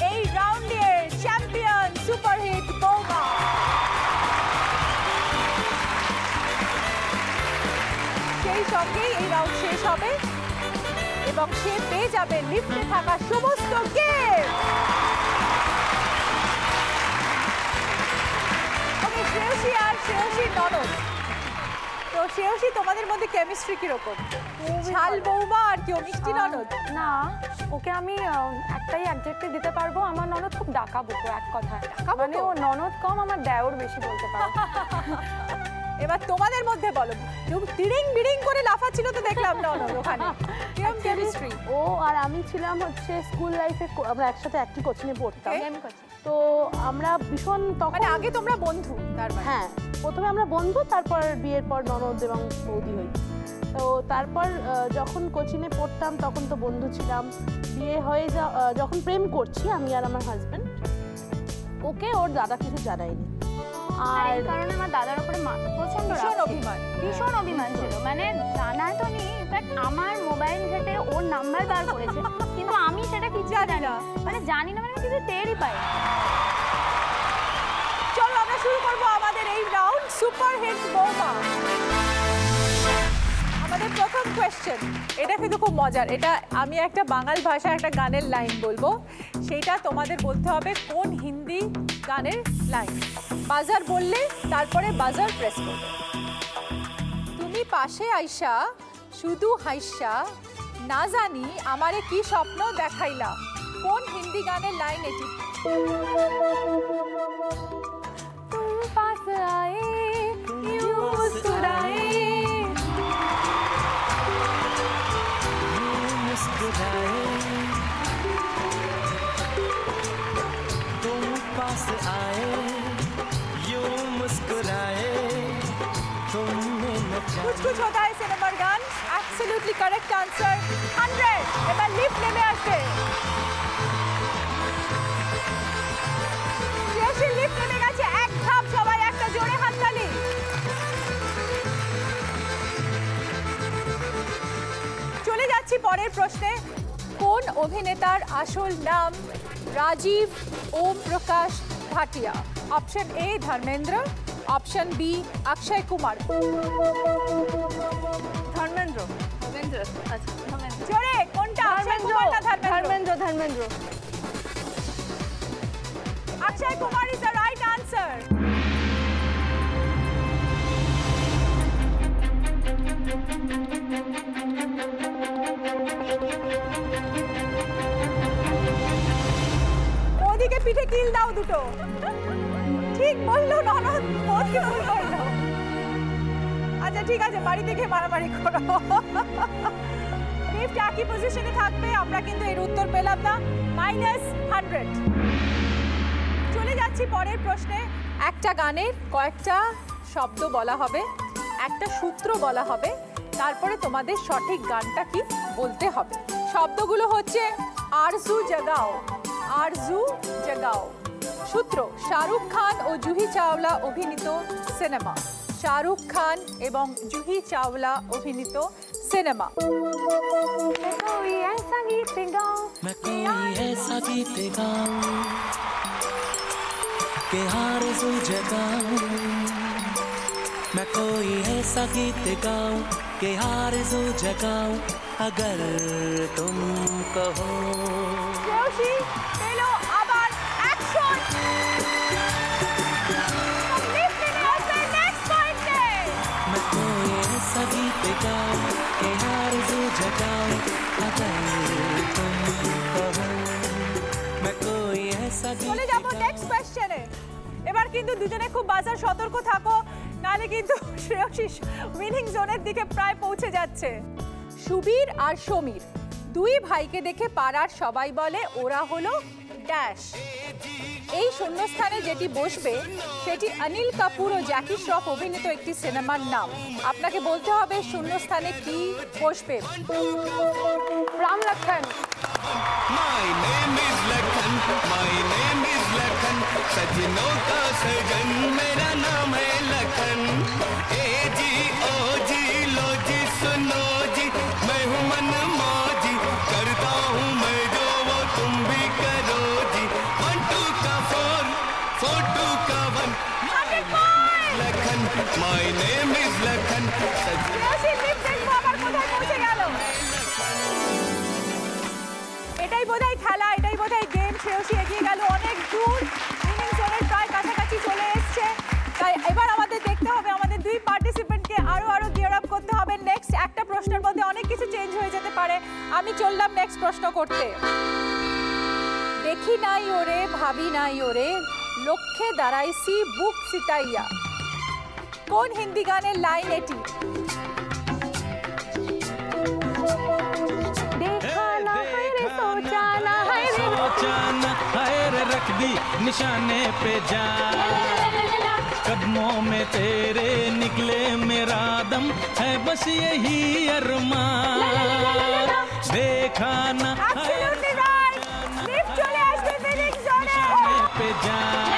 এই রাউন্ডের চ্যাম্পিয়ন সুপারহিট বৌমা। সেই সঙ্গেই এই রাউন্ড শেষ হবে এবং সে পেয়ে যাবে লিফটে থাকা সমস্ত গিফট। ওকে, শ্রেয়সী আর শ্রেয়সীর ননদ। তো শ্রেয়সী, তোমাদের মধ্যে কেমিস্ট্রি কিরকম? ঝাল বৌমা আর কেউ মিষ্টি ননদ? না, ওকে আমি একটাই অ্যাডজেক্টিভ দিতে পারবো, আমার ননদ খুব ডাকাবুকো, এক কথায়। মানে ও ননদ কম, আমার দেওর বেশি বলতে পারো। এবার তোমাদের মধ্যে বলো, তিড়িং বিড়িং করে লাফাচ্ছিল তো দেখলাম ননদ ওখানে, কেমন কেমিস্ট্রি? ও আর আমি ছিলাম হচ্ছে স্কুল লাইফে, আমরা একসাথে একই কোচিংয়ে পড়তাম। তো আমরা ভীষণ তখন, আগে তোমরা বন্ধু? হ্যাঁ, প্রথমে আমরা বন্ধু, তারপর বিয়ের পর ননদ এবং বৌদি হই। তো তারপর যখন কোচিংয়ে পড়তাম তখন তো বন্ধু ছিলাম। বিয়ে হয়ে যখন প্রেম করছি আমি আর আমার হাজব্যান্ড, ওকে ওর দাদা কিছু জানায়নি। আর এই কারণে আমার দাদার উপরে প্রচন্ড অভিমান, ভীষণ অভিমান ছিল। মানে জানা তো নেই, ইনফ্যাক্ট আমার মোবাইল ঘেটে ওর নাম্বার বার করেছে, কিন্তু আমি সেটা কিছু জানি না, মানে কিছু টেরই পাই। চলো আমরা শুরু করবো আমাদের এই রাউন্ড সুপারহিট বৌমা। আমাদের প্রথম কোয়েশ্চেন, এটা কিন্তু খুব মজার। এটা আমি একটা বাঙাল ভাষায় একটা গানের লাইন বলবো, সেইটা তোমাদের বলতে হবে কোন হিন্দি গানের লাইন। বাজার বললে তারপরে বাজার প্রেস করবে। তুমি পাশে আইসা শুধু হাইসা, না জানি আমারে কি স্বপ্ন দেখাইলা। কোন হিন্দি গানের লাইন এটি? तुम पास आए यूं मुस्कुराए, तुम पास आए यूं मुस्कुराए, तुमने कुछ कुछ होता है सिनेमार गान। Absolutely correct answer, 100। এবার লিফট নেমে আসবে। শ্রেয়সী লিফট নেমে গেছে, এক ধাপ, সবাই একটা জোরে হাততালি। চলে যাচ্ছি পরের প্রশ্নে। কোন অভিনেতার আসল নাম Rajiv Om Prakash Bhatia? Option A Dharmendra, option B Akshay Kumar. Dharmendra. আচ্ছা, জোরে কোনটা? অক্ষয় কুমার না Dharmendra? Dharmendra. Akshay Kumar is the right answer. ওদিকে পিঠে কিল দাও দুটো। ঠিক বললো ননদ, ওদিকে ভুল করলো। আচ্ছা ঠিক আছে, বাড়ি থেকে মারামারি করো। লিফট একই পজিশনে থাকবে, আমরা কিন্তু এর উত্তর পেলাম না, -100। চলে যাচ্ছি পরের প্রশ্নে। একটা গানের কয়েকটা শব্দ বলা হবে, একটা সূত্র বলা হবে, তারপরে তোমাদের সঠিক গানটা কি বলতে হবে। শব্দগুলো হচ্ছে আরজু জাগাও, আরজু জাগাও। সূত্র শাহরুখ খান ও জুহি চাওলা অভিনীত সিনেমা, শাহরুখ খান এবং জুহি চাওলা অভিনীত সিনেমা। मैं कोई ऐसा गीत गाऊं कि आरज़ू जगाऊं, मैं कोई ऐसा गीत गाऊं कि आरज़ू जगाऊं, अगर तुम कहो। শ্রেয়সী পেলো আবার অ্যাকশন। मैं कोई ऐसा गीत गाऊं कि आरज़ू जगाऊं, अगर तुम कहो। मैं कोई ऐसा চলে যাবো নেক্সট কোশ্চেনে। এবার কিন্তু দুজনে খুব বাজার সতর্ক থাকো, নালে কিন্তু শ্রেয়সী উইনিং জোনের দিকে প্রায় পৌঁছে যাচ্ছে। সুবীর আর সমীর দুই ভাইকে দেখে পাড়ার সবাই বলে ওরা হলো ড্যাশ। এই শূন্যস্থানে যেটি বসবে সেটি অনিল কাপুর ও জ্যাকি শ্রফ অভিনীত একটি সিনেমার নাম। আপনাকে বলতে হবে শূন্যস্থানে কি বসবে। রাম লক্ষণ। My name is Lakhan, my name is Lakhan, सजनों का सजन मेरा नाम है लखन। ए जी ओ जी लो जी सुनो जी, मैं हूँ मन मौजी, करता हूँ मैं जो वो तुम भी करो जी। 1 2 का 4 4 2 का 1, Lakhan, my name is Lakhan, এটাই বোধহয় খেলা, এটাই বোধহয় গেম। শ্রেয়সী এগিয়ে গেল অনেক দূর, ইনিংস জোনের প্রায় কাছাকাছি চলে এসছে। তাই এবার আমাদের দেখতে হবে আমাদের দুই পার্টিসিপেন্টকে আরো গিয়ার আপ করতে হবে। নেক্সট একটা প্রশ্নের মধ্যে অনেক কিছু চেঞ্জ হয়ে যেতে পারে। আমি চললাম নেক্সট প্রশ্ন করতে। দেখি নাই ওরে ভাবি নাই ওরে, লক্ষ্যে দাঁড়াইছি বুক সিতাইয়া। কোন হিন্দি গানের লাইন এটি? सोचाना है रे रख दी निशाने पे जान, कदमों में तेरे निकले मेरा दम है बस यही अरमान, देखा ना निशाने पे जान,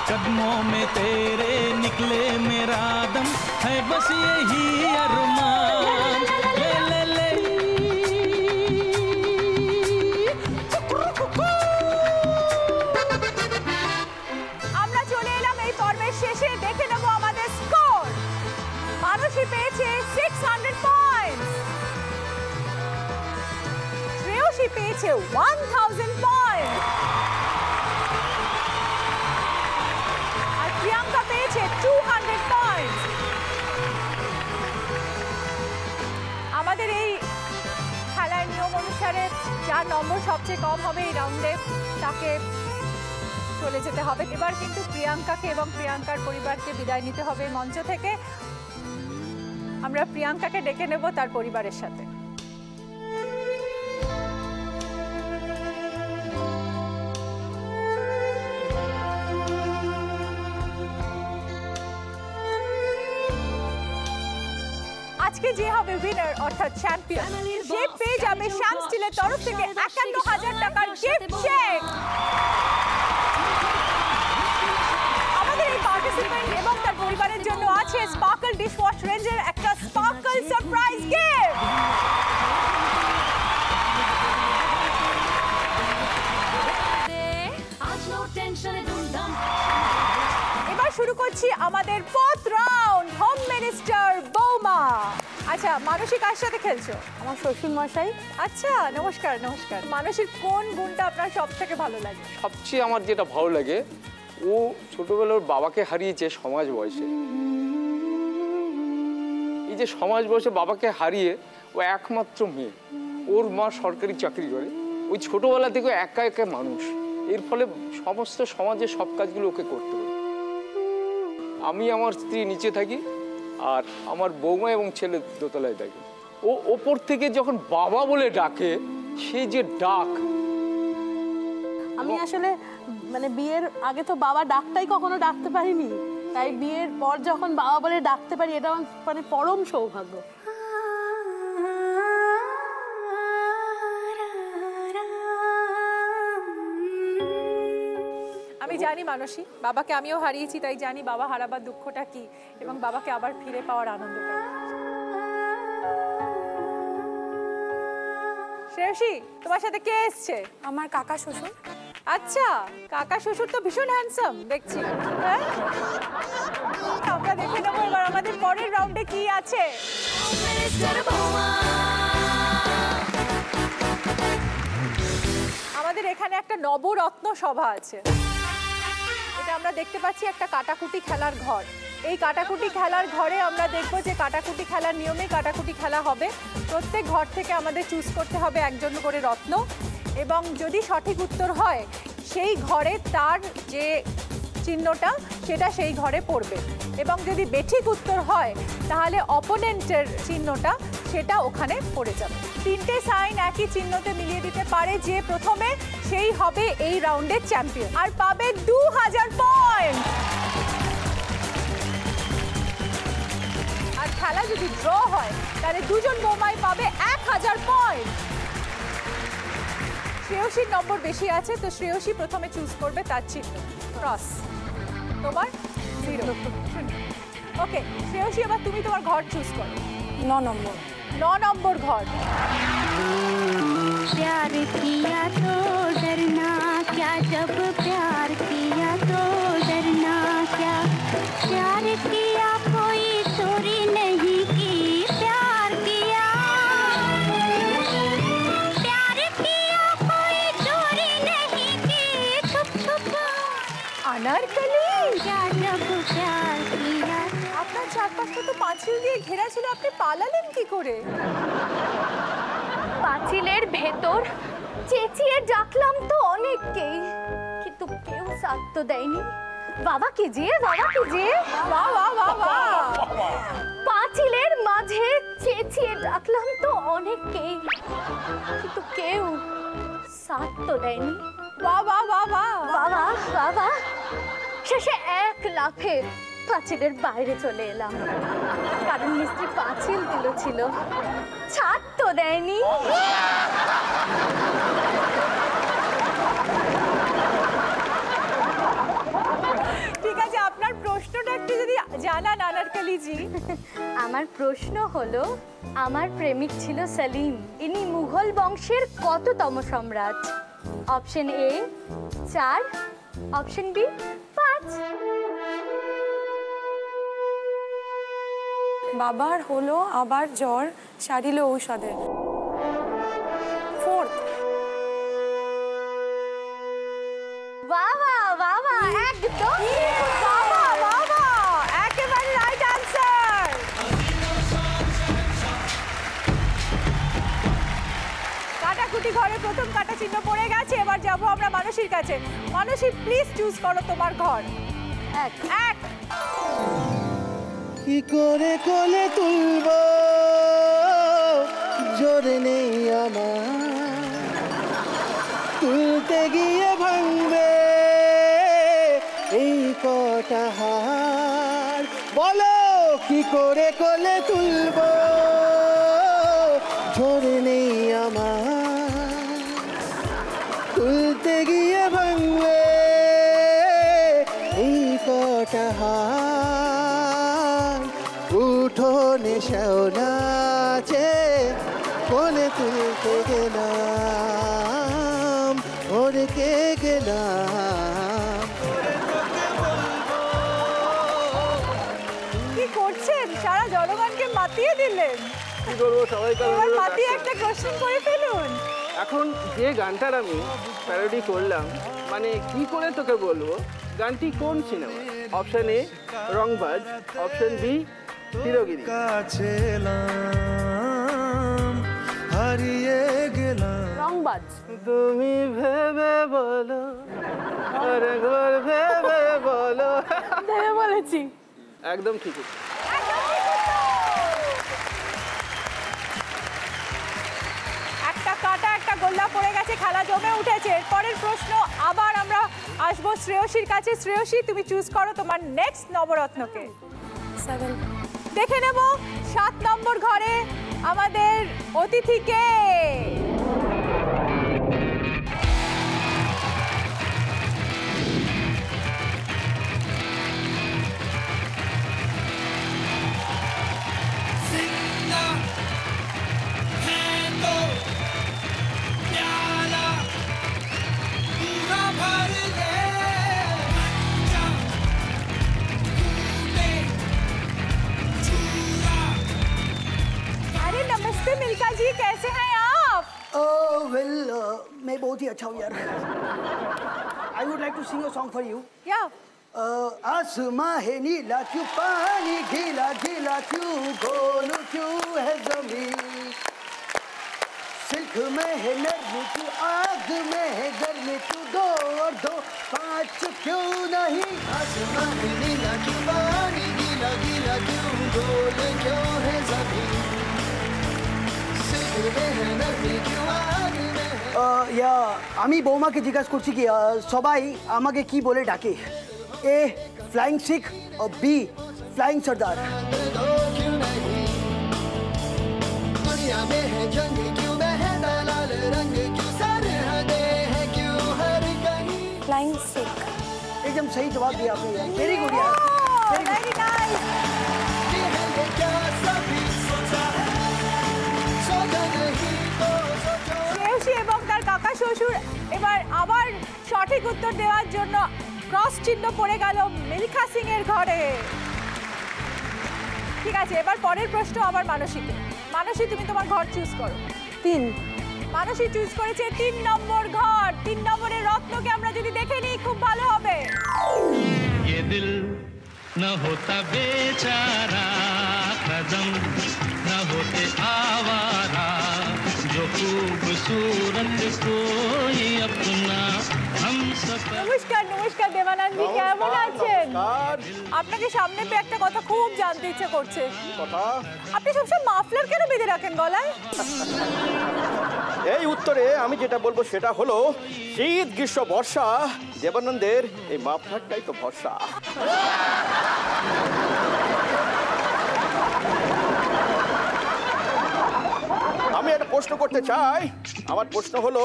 कदमों में तेरे निकले मेरा दम है बस यही अरमान। ले ले ले শেষে দেখে নেব আমাদের স্কোর। মানসী পেয়েছে 600 পয়েন্টস, শ্রেয়সী পেয়েছে 1000 পয়েন্টস, আর প্রিয়াঙ্কা পেয়েছে 200 পয়েন্টস। আমাদের এই খেলার নিয়ম অনুসারে যার নম্বর সবচেয়ে কম হবে এই রাউন্ডে তাকে চলে যেতে হবে। এবার কিন্তু প্রিয়াঙ্কাকে এবং প্রিয়াঙ্কার পরিবারকে বিদায় নিতে হবে মঞ্চ থেকে। আমরা প্রিয়াঙ্কাকে ডেকে নেব তার পরিবারের সাথে। আজকে যে হবে উইনার অর্থাৎ চ্যাম্পিয়ন, সে পেয়ে যাবে শ্যাম স্টিলের তরফ থেকে ৫১,০০০ টাকার গিফট চেক। এবং তার পরিবারের জন্য আছে স্পার্কল ডিশওয়াশ রেঞ্জের একটা স্পার্কল সারপ্রাইজ গিফট। এবার শুরু করছি আমাদের 4th রাউন্ড, হোম মিনিস্টার বৌমা। আচ্ছা মানসী কার সাথে খেলছো? আমার শ্বশুর মশাই। আচ্ছা নমস্কার। নমস্কার। মানসীর কোন গুণটা আপনার সবথেকে ভালো লাগে? সবচেয়ে আমার যেটা ভালো লাগে, ও ছোটবেলার বাবাকে হারিয়েছে সমাজ বয়সে। এই যে সমাজ বয়সে বাবাকে হারিয়ে ও একমাত্র মেয়ে, ওর মা সরকারি চাকরি করে, ওই ছোটবেলা থেকে একা একা মানুষ, এর ফলে সমস্ত সমাজের সব কাজগুলো ওকে করতে হবে। আমি আমার স্ত্রী নিচে থাকি আর আমার বৌমা এবং ছেলে দোতলায় থাকে। ও ওপর থেকে যখন বাবা বলে ডাকে, সেই যে ডাক, আমি আসলে মানে বিয়ের আগে তো বাবা ডাকটাই কখনো ডাকতে পারিনি, তাই বিয়ের পর যখন বাবা বলে ডাকতে পারি এটা আমার মানে পরম সৌভাগ্য। আমি জানি মানসী, বাবাকে আমিও হারিয়েছি, তাই জানি বাবা হারাবার দুঃখটা কি এবং বাবাকে আবার ফিরে পাওয়ার আনন্দটা। শ্রেয়সী, তোমার সাথে কে এসছে? আমার কাকা শ্বশুর। আচ্ছা, কাকা শ্বশুর তো ভীষণ হ্যান্ডসাম দেখছি। হ্যাঁ, আমরা দেখে নেবো এবার আমাদের পরের রাউন্ডে কি আছে। আমাদের এখানে একটা নবরত্ন সভা আছে। এটা আমরা দেখতে পাচ্ছি একটা কাটাকুটি খেলার ঘর। এই কাটাকুটি খেলার ঘরে আমরা দেখবো যে কাটাকুটি খেলার নিয়মে কাটাকুটি খেলা হবে। প্রত্যেক ঘর থেকে আমাদের চুজ করতে হবে একজন করে রত্ন, এবং যদি সঠিক উত্তর হয় সেই ঘরে তার যে চিহ্নটা সেটা সেই ঘরে পড়বে, এবং যদি বেঠিক উত্তর হয় তাহলে অপোনেন্টের চিহ্নটা সেটা ওখানে পড়ে যাবে। 3টে সাইন একই চিহ্নতে মিলিয়ে দিতে পারে যে প্রথমে, সেই হবে এই রাউন্ডের চ্যাম্পিয়ন আর পাবে 2000 পয়েন্ট। আর খেলা যদি ড্র হয় তাহলে দুজন বৌমাই পাবে 1000 পয়েন্ট। শ্রেয়সীর নম্বর বেশি আছে, তো শ্রেয়সী প্রথমে চুজ করবে তার চিহ্ন ক্রস, তোমার 0। ওকে শ্রেয়সী, এবার তুমি তোমার ঘর চুজ করো। 9 নম্বর। 9 নম্বর ঘর। प्यार किया तो डरना क्या, जब प्यार किया तो डरना क्या, प्यार किया कोई चोरी नहीं की, प्यार किया कोई चोरी नहीं की, छुप छुप अनारकली क्या, जब प्यार किया। আপনার চারপাশটা তো পাঁচিল দিয়ে ঘেরা ছিল, আপনি পালালেন কি করে? পাঁচিলের ভেতর চেঁচিয়ে ডাকলাম তো অনেককেই, কিন্তু কেউ সাথ তো দেয়নি। বাবা কি যে, বাবা কি যে, বাহ বাহ বাহ বাহ। পাঁচিলের মাঝে চেঁচিয়ে ডাকলাম তো অনেককেই, কিন্তু কেউ সাথ তো দেয়নি। বাহ বাহ বাহ বাহ। বাবা বাবা শেষে এক লাফে পাঁচিলের বাইরে চলে এলাম, কারণ মিস্ত্রি পাঁচিল ছিল, ছাদ তো দেয়নি। ঠিক আছে, আপনার প্রশ্নটা একটু যদি জানান আনারকলি জি। আমার প্রশ্ন হলো, আমার প্রেমিক ছিল সেলিম, ইনি মুঘল বংশের কততম সম্রাট? Option A 4, option B 5। বাবার হলো আবার জ্বর, সারিল ঔষধে। 4th। বাবা বাবা একদম, বাবা বাবা একেবারে রাইট আনসার। কাটাকুটি ঘরে প্রথম কাটা চিহ্ন পড়ে গেছে, এবার যাবো আমরা মানসীর কাছে। মানসী প্লিজ চুজ করো তোমার ঘর। 1। কি করে কোলে তুলব, জোরে নেই আমার, তুলতে গিয়ে ভাঙবে এই কটা হাড়। বলো কি করে কোলে তুলব, জোরে নেই আমার, তুলতে গিয়ে ভাঙবে এই কটা হাড়। উঠোনে শ্যাওলাচে কোলে তুলতে গেলাম, ওরকে গেলাম। কি করছেন, সারা জনগণকে মাতিয়ে দিলেন। কি করবো, সবাই এবার মাতিয়ে একটা কোশ্চেন করে ফেলুন। এখন যে গানটার আমি প্যারোডি করলাম, মানে কি করে তোকে বলবো গানটি কোন সিনেমা? Option A Rangbaaz, option B Herogiri. কাছে এলাম, হারিয়ে গেলাম। রংবাজ। তুমি ভেবে বলো, আরেকবার ভেবে বলো। ভেবে বলেছি। একদম ঠিক আছে। একটা কাটা একটা গোল্লা পড়ে গেছে, খেলা জমে উঠেছে। এরপরের প্রশ্ন আবার আমরা আসবো শ্রেয়সীর কাছে। শ্রেয়সী তুমি চুজ করো তোমার নেক্সট নবরত্নকে। 7। দেখে নেব 7 নম্বর ঘরে আমাদের অতিথিকে। नमस्ते मिल्का जी, कैसे हैं आप? वेल मैं बहुत ही अच्छा हूँ यार। I would like to sing a song for you. या आसमां है नीला क्यों, पानी गीला गीला क्यों, गोल क्यों है जमीन, सिल्क में है नर्म क्यों, आग में है गर्म क्यों, 2 और 2 5 क्यों नहीं। आसमां है नीला क्यों, पानी गीला गीला क्यों, गोल क्यों है जमीन, আমি বৌমাকে জিজ্ঞাসা করছি কি সবাই আমাকে কি বলে ডাকে? A flying Sikh, B flying Sardar. Flying Sikh. एकदम सही जवाब दिया आपने, वेरी गुड यार, वेरी नाइस। শ্রেয়সী এবং তার কাকা শ্বশুর এবার আবার সঠিক উত্তর দেওয়ার জন্য ক্রস চিহ্ন পড়ে গেল মিলখা সিং এর ঘরে। ঠিক আছে, এবার পরের প্রশ্ন আবার মানসীকে। মানসী, তুমি তোমার ঘর চুজ করো। 3। মানসী চুজ করেছে 3 নম্বর ঘর। 3 নম্বরের রত্নকে আমরা যদি দেখে নিই খুব ভালো হবে। ये दिल न होता बेचारा, कदम न होते आवारा, जो खूबसूरत कोई अपना हम सफर। নমস্কার, নমস্কার দেবানন্দজি, কেমন আছেন? আপনাকে সামনে পেয়ে একটা কথা খুব জানতে ইচ্ছে করছে। কথা? আপনি সবসময় মাফলার কেন বেঁধে রাখেন গলায়? এই উত্তরে আমি যেটা বলবো সেটা হলো শীত, গ্রীষ্ম, বর্ষা, দেবানন্দের এই মাফলারটাই তো ভরসা। আমি একটা প্রশ্ন করতে চাই। আমার প্রশ্ন হলো,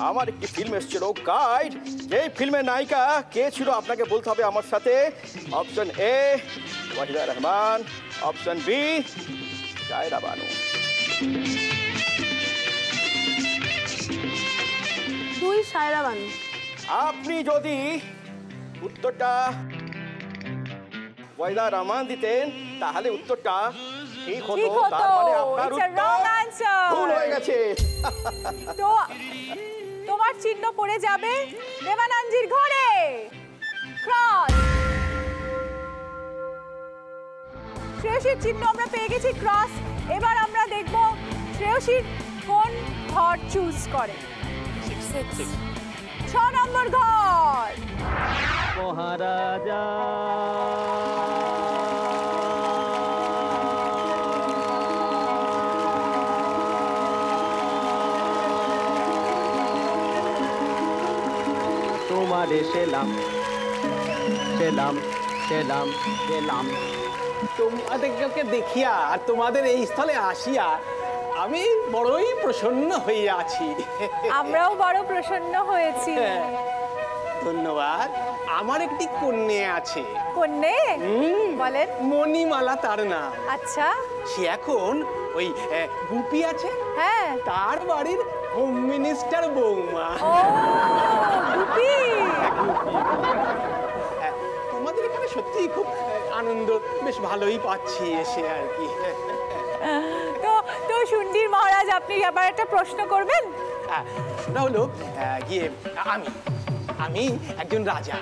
আমার একটি ফিল্ম এসেছিল গাইড, এই ফিল্মের নায়িকা কে ছিল আপনাকে বলতে হবে আমার সাথে। Option A Waheeda Rehman, option B Zaira Banu. 2 Saira Banu. আপনি যদি উত্তরটা ওয়াহিদা রহমান দিতেন তাহলে উত্তরটা ঠিক হতো, তার মানে আপনার উত্তর ভুল হয়ে গেছে। তো তোমার চিহ্ন পড়ে যাবে দেবানন্দজির ঘরে। ক্রস। শ্রেয়সীর চিহ্ন আমরা পেয়ে গেছি ক্রস। এবার আমরা দেখব শ্রেয়সীর কোন ঘর চুজ করে। 6 নম্বর ঘর। মহারাজা তোমারে সেলাম সেলাম সেলাম সেলাম। তোমাদেরকে দেখিয়া আর তোমাদের এই স্থলে আসিয়া আমি বড়ই প্রসন্ন হয়ে আছি। আমরাও বড় প্রসন্ন হয়েছি। ধন্যবাদ। আমার একটি কন্যা আছে। কন্যা? বলেন। মণিমালা তার নাম। আচ্ছা। সে এখন ওই গুপি আছে, হ্যাঁ, তার বাড়ির হোম মিনিস্টার বৌমা। ও গুপি। তোমাদের এখানে সত্যি খুব আনন্দ, বেশ ভালোই পাচ্ছি এসে আর কি। তো তো শুন্ডির মহারাজ, আপনি আবার একটা প্রশ্ন করবেন। সেটা হলো গিয়ে আমি একজন রাজা,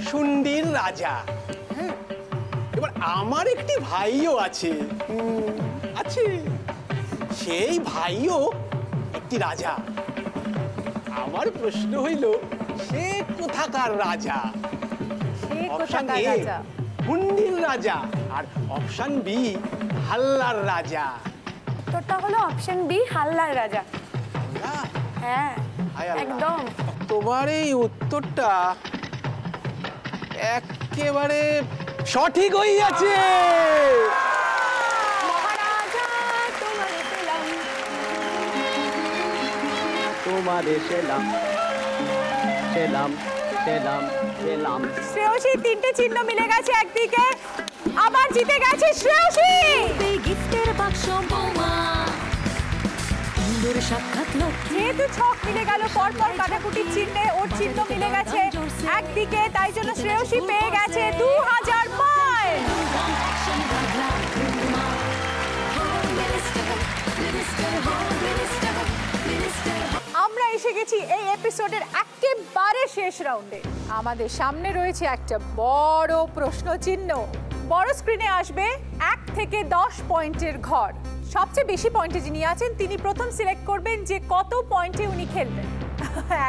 শুন্ডির রাজা। এবার আমার একটি ভাইও আছে সেই ভাইও একটি রাজা। আমার প্রশ্ন হইল, সে কোথাকার রাজা? অপশন এ হুন্ডির রাজা, আর অপশন বি হাল্লার রাজা। তোরটা হলো অপশন বি হাল্লার রাজা। হ্যাঁ একদম। তোমার এই উত্তরটা একেবারে সঠিক হইয়াছে। তোমারে সেলাম সেলাম সেলাম সেলাম। শ্রেয়সী, 3টে চিহ্ন মিলে গেছে একদিকে। আবার জিতে গেছে শ্রেয়সী। গিফটের বাক্স বৌমা, ইন্দুর সাক্ষাৎ লক্ষ্মী। যেহেতু ছক মিলে গেল পরপর কাটাকুটির চিহ্নে, ওর চিহ্ন মিলে গেছে একদিকে, তাই জন্য শ্রেয়সী পেয়ে গেছে 2000 পয়েন্ট। আমরা এসে গেছি এই এপিসোডের একেবারে শেষ রাউন্ডে। আমাদের সামনে রয়েছে একটা বড় প্রশ্ন চিহ্ন। বড় স্ক্রিনে আসবে 1 থেকে 10 পয়েন্টের ঘর। সবচেয়ে বেশি পয়েন্টে যিনি আছেন তিনি প্রথম সিলেক্ট করবেন যে কত পয়েন্টে উনি খেলবেন।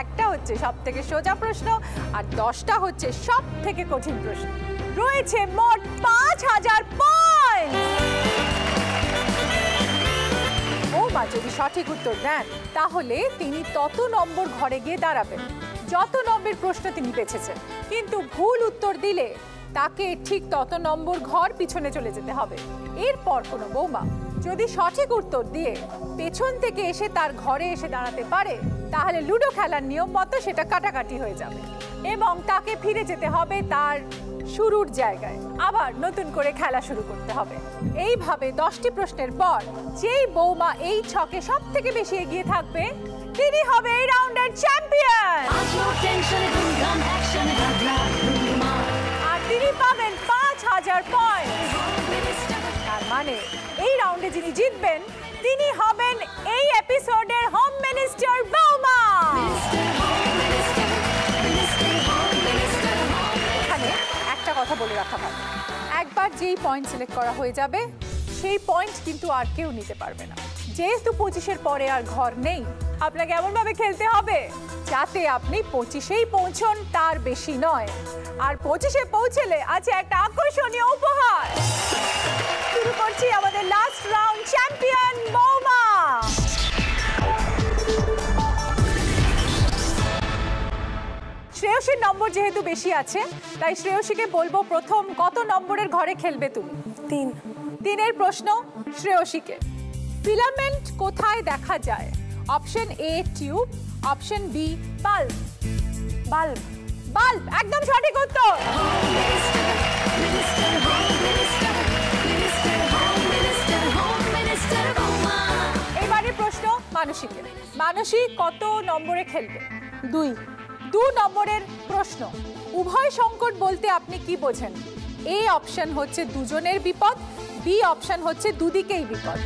একটা হচ্ছে সব থেকে সোজা প্রশ্ন, আর 10টা হচ্ছে সব থেকে কঠিন প্রশ্ন। রয়েছে মোট 5000 পয়েন্ট। ও মাই যদি সঠিক উত্তর দেন তাহলে তিনি তত নম্বর ঘরে গিয়ে দাঁড়াবেন যত নম্বরের প্রশ্ন তিনি বেছেছেন। কিন্তু ভুল উত্তর দিলে তাকে ঠিক তত নম্বর ঘর পিছনে চলে যেতে হবে। এরপর কোনো বৌমা যদি সঠিক উত্তর দিয়ে পেছন থেকে এসে তার ঘরে এসে দাঁড়াতে পারে তাহলে লুডো খেলার নিয়ম মতো সেটা কাটাকাটি হয়ে যাবে এবং তাকে ফিরে যেতে হবে তার শুরুর জায়গায়, আবার নতুন করে খেলা শুরু করতে হবে। এইভাবে 10টি প্রশ্নের পর যেই বৌমা এই ছকে সব থেকে বেশি এগিয়ে থাকবে তিনি হবে এই রাউন্ডের চ্যাম্পিয়ন। আর তিনি পাবেন 5000 পয়েন্ট। তার মানে এই রাউন্ডে যিনি জিতবেন তিনি হবেন এই এপিসোডের হোম মিনিস্টার বৌমা। এখানে একটা কথা বলে রাখা ভালো, একবার যেই পয়েন্ট সিলেক্ট করা হয়ে যাবে সেই পয়েন্ট কিন্তু আর কেউ নিতে পারবে না। যেহেতু 25-এর পরে আর ঘর নেই, আপনাকে এমনভাবে খেলতে হবে যাতে আপনি 25-এই পৌঁছন, তার বেশি নয়। আর 25-এ পৌঁছলে আছে একটা আকর্ষণীয় উপহার। শুরু করছি আমাদের লাস্ট রাউন্ড, চ্যাম্পিয়ন বৌমা। শ্রেয়সীর নম্বর যেহেতু বেশি আছে তাই শ্রেয়সীকে বলবো প্রথম কত নম্বরের ঘরে খেলবে তুমি? 3। 3-এর প্রশ্ন শ্রেয়সীকে। ফিলামেন্ট কোথায় দেখা যায়? Option A tube, option B bulb. Bulb. Bulb একদম সঠিক উত্তর। এবারের প্রশ্ন মানসীকে। মানসী কত নম্বরে খেলবে? 2। 2 নম্বরের প্রশ্ন, উভয় সংকট বলতে আপনি কি বোঝেন? এ অপশন হচ্ছে দুজনের বিপদ, বি অপশন হচ্ছে দুদিকেই বিপদ।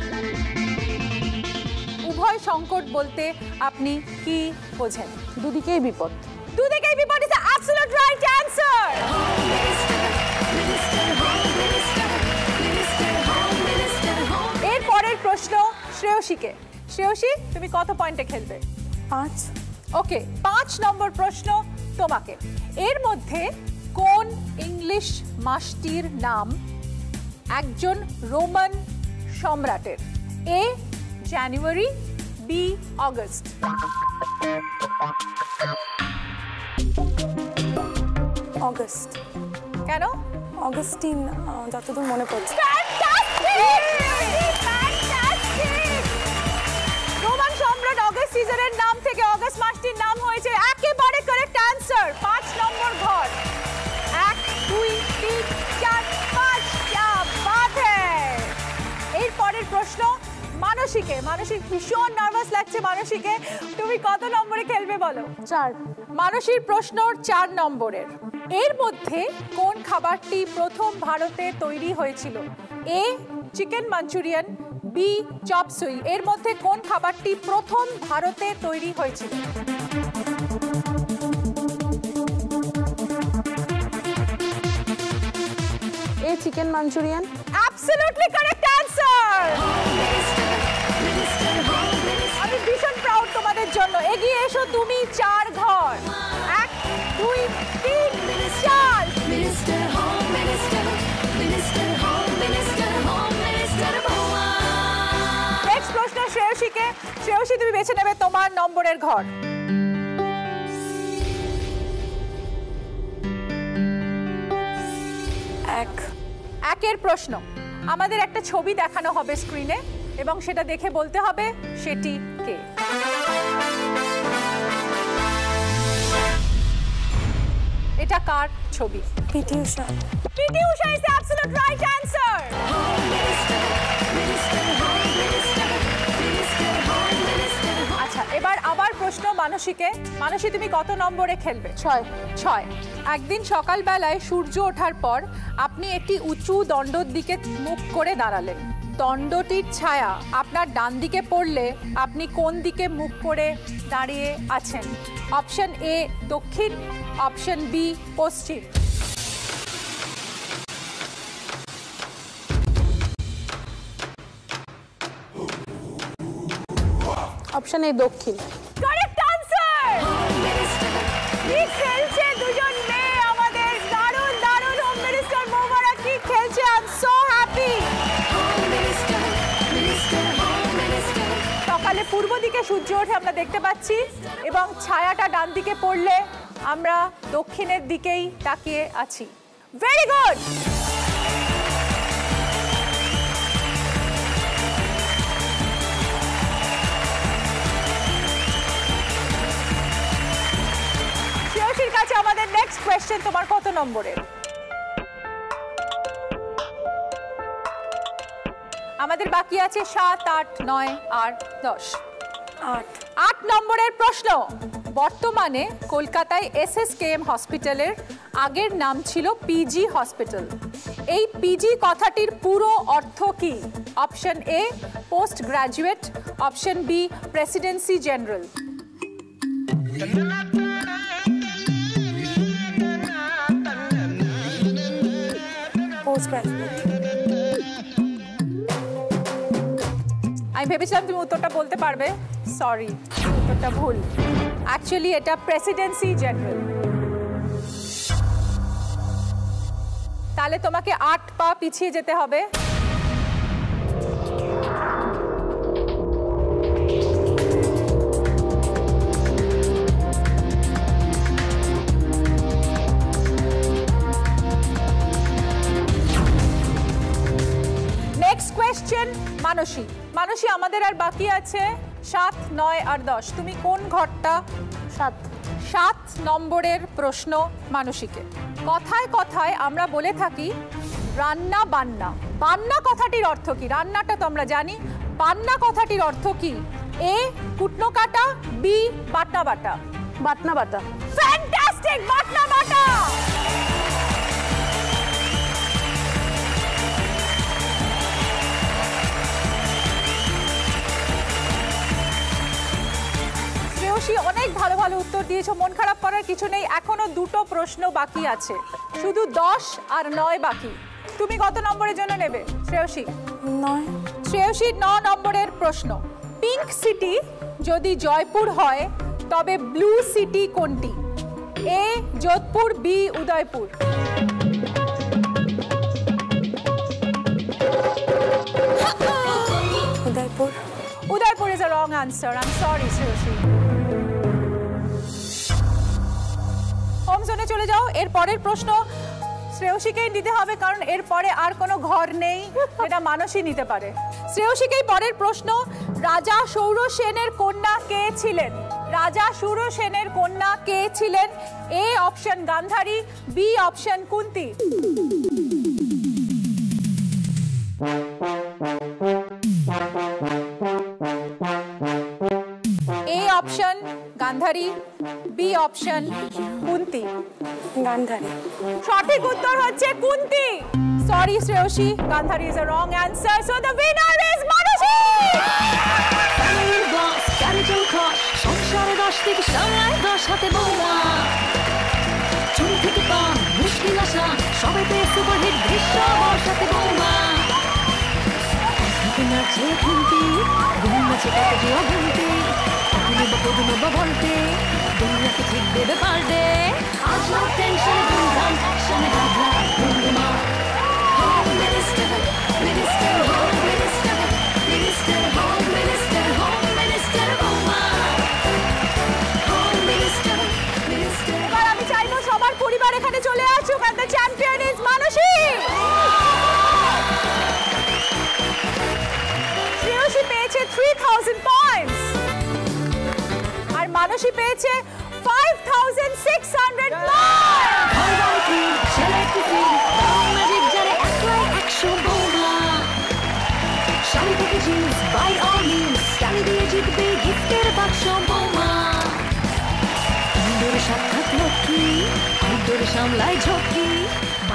উভয় সংকট বলতে আপনি কি বোঝেন? দুদিকেই বিপদ। দুদিকেই বিপদ is the absolute right answer. এর পরের প্রশ্ন শ্রেয়সীকে। শ্রেয়সী তুমি কত পয়েন্টে খেলবে? 5। ওকে, 5 নম্বর প্রশ্ন তোমাকে। এর মধ্যে কোন ইংলিশ মাসটির নাম একজন রোমান সম্রাটের? এ জানুয়ারি, বি অগস্ট। অগস্ট। কেন? অগস্টিন যতদূর মনে পড়ছে। রোমান সম্রাট অগস্ট সিজারের নাম থেকে অগস্ট মাসটির নাম হয়েছে। একেবারে কারেক্ট অ্যানসার। 5 নম্বর ঘর। 1 2 3 4 5 क्या बात है। এর পরের প্রশ্ন মানসীকে। মানসী ভীষণ নার্ভাস লাগছে মানসীকে, তুমি কত নম্বরে খেলবে বলো? 4। মানসীর প্রশ্ন 4 নম্বরের। এর মধ্যে কোন খাবারটি প্রথম ভারতে তৈরি হয়েছিল? A chicken Manchurian, B chop suey. এর মধ্যে কোন খাবারটি প্রথম ভারতে তৈরি হয়েছিল? A chicken Manchurian. Absolutely correct answer. আমি ভীষণ প্রাউড তোমাদের জন্য। এগিয়ে এসো তুমি 4 ঘর। 1 2 3 4। নেক্সট প্রশ্ন শ্রেয়সীকে। শ্রেয়সী তুমি বেছে নেবে তোমার নম্বরের ঘর। 1। 1-এর প্রশ্ন, আমাদের একটা ছবি দেখানো হবে স্ক্রিনে এবং সেটা দেখে বলতে হবে সেটি কে। এটা কার ছবি? PT Usha. PT Usha is the absolute right answer. আচ্ছা, এবার আবার প্রশ্ন মানসীকে। মানসী তুমি কত নম্বরে খেলবে? 6। একদিন সকালবেলায় সূর্য ওঠার পর আপনি একটি উঁচু দণ্ডর দিকে মুখ করে দাঁড়ালেন। দণ্ডটির ছায়া আপনার ডান দিকে পড়লে আপনি কোন দিকে মুখ করে দাঁড়িয়ে আছেন? অপশন এ দক্ষিণ, option B Paschim. Option A দক্ষিণ। Correct answer. কি খেলছে দুজন মেয়ে আমাদের, দারুণ দারুণ হোম মিনিস্টার বৌমারা কি খেলছে। I am so happy. পূর্ব দিকে সূর্য ওঠে আমরা দেখতে পাচ্ছি, এবং ছায়াটা ডান দিকে পড়লে আমরা দক্ষিণের দিকেই তাকিয়ে আছি। Very good. শ্রেয়সীর কাছে আমাদের নেক্সট কোয়েশ্চেন, তোমার কত নম্বরের? আমাদের বাকি আছে 7, 8, 9 আর 10। 8 নম্বরের প্রশ্ন। বর্তমানে কলকাতায় SSKM হসপিটালের আগের নাম ছিল পিজি হসপিটাল। এই পিজি কথাটির পুরো অর্থ কি? Option A post graduate, option B presidency general. Post graduate. আমি ভেবেছিলাম তুমি উত্তরটা বলতে পারবে, সরি, উত্তরটা ভুল। অ্যাকচুয়ালি এটা প্রেসিডেন্সি জেনারেল। তাহলে তোমাকে 8 পা পিছিয়ে যেতে হবে। নেক্সট কোয়েশ্চেন মানসী। মানসী, আমাদের আর বাকি আছে 7, 9 আর 10। তুমি কোন ঘরটা? 7 নম্বরের প্রশ্ন মানসীকে। কথায় কথায় আমরা বলে থাকি রান্না বান্না। বান্না কথাটির অর্থ কি? রান্নাটা তো আমরা জানি, বান্না কথাটির অর্থ কি? এ কুটনো কাটা, বি বাটনা বাটা। বাটনা বাটা। ফ্যান্টাস্টিক, বাটনা বাটা। শ্রেয়সী, অনেক ভালো ভালো উত্তর দিয়েছো, মন খারাপ করার কিছু নেই। এখনো 2টো প্রশ্ন বাকি আছে, শুধু 10 আর 9 বাকি। তুমি কত নম্বরের জন্য নেবে শ্রেয়সী? 9। শ্রেয়সী, 9 নম্বরের প্রশ্ন। পিঙ্ক সিটি যদি জয়পুর হয় তবে ব্লু সিটি কোনটি? A Jodhpur, B Udaipur. Udaipur. Udaipur is a wrong answer. I'm sorry, Shreyoshi. Home জোনে চলে যাও। এর পরের প্রশ্ন শ্রেয়সীকেই নিতে হবে, কারণ এর পরে আর কোনো ঘর নেই যেটা মানসী নিতে পারে। শ্রেয়সীকেই পরের প্রশ্ন। রাজা সৌরসেনের কন্যা কে ছিলেন? রাজা সৌরসেনের কন্যা কে ছিলেন? A option Gandhari, B option Kunti. A option Gandhari, B option Kunti. Gandhari. সঠিক উত্তর হচ্ছে Kunti. Sorry Shreyasi, Gandhari is a wrong answer. So the winner is Manushi. সংসারে 10 থেকে সামলায় 10 হাতে বৌমা। চুল থেকে পান মুশকিল আসা সবেতে সুপারহিট দৃশ্য বর্ষাতে বৌমা। হাতে নাচে খুন্তি, ঘুম নাচে কত যে অগুন্তি। এখনো বা কদিনও বা বলতে দুনিয়াকে ঠিক দেবে পাল্টে। আজ না টেনশনে ধুমধাম, সামনে ঘাঘরা ধুমধুমা। Home minister, minister, home minister, minister, home minister, home minister বৌমা। Home minister, minister. এবার আমি চাইবো সবার পরিবার এখানে চলে আসুক, and the champion is Manushi. Shreyasi পেয়েছে 3000 পয়েন্টস আর মানসী পেয়েছে 5600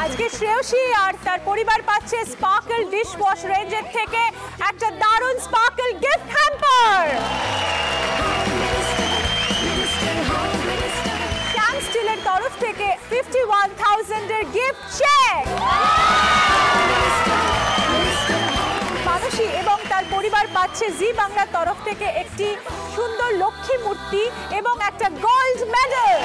আজকে শ্রেয়সী আর তার পরিবার পাচ্ছে স্পার্কল ডিশ ওয়াশ রেঞ্জের থেকে একটা দারুণ স্পার্কল গিফট হ্যাম্পার। শ্যাম স্টিলের তরফ থেকে 51,000 এর গিফট চেক। মানসী এবং তার পরিবার পাচ্ছে জি বাংলার তরফ থেকে একটি সুন্দর লক্ষ্মী মূর্তি এবং একটা গোল্ড মেডেল।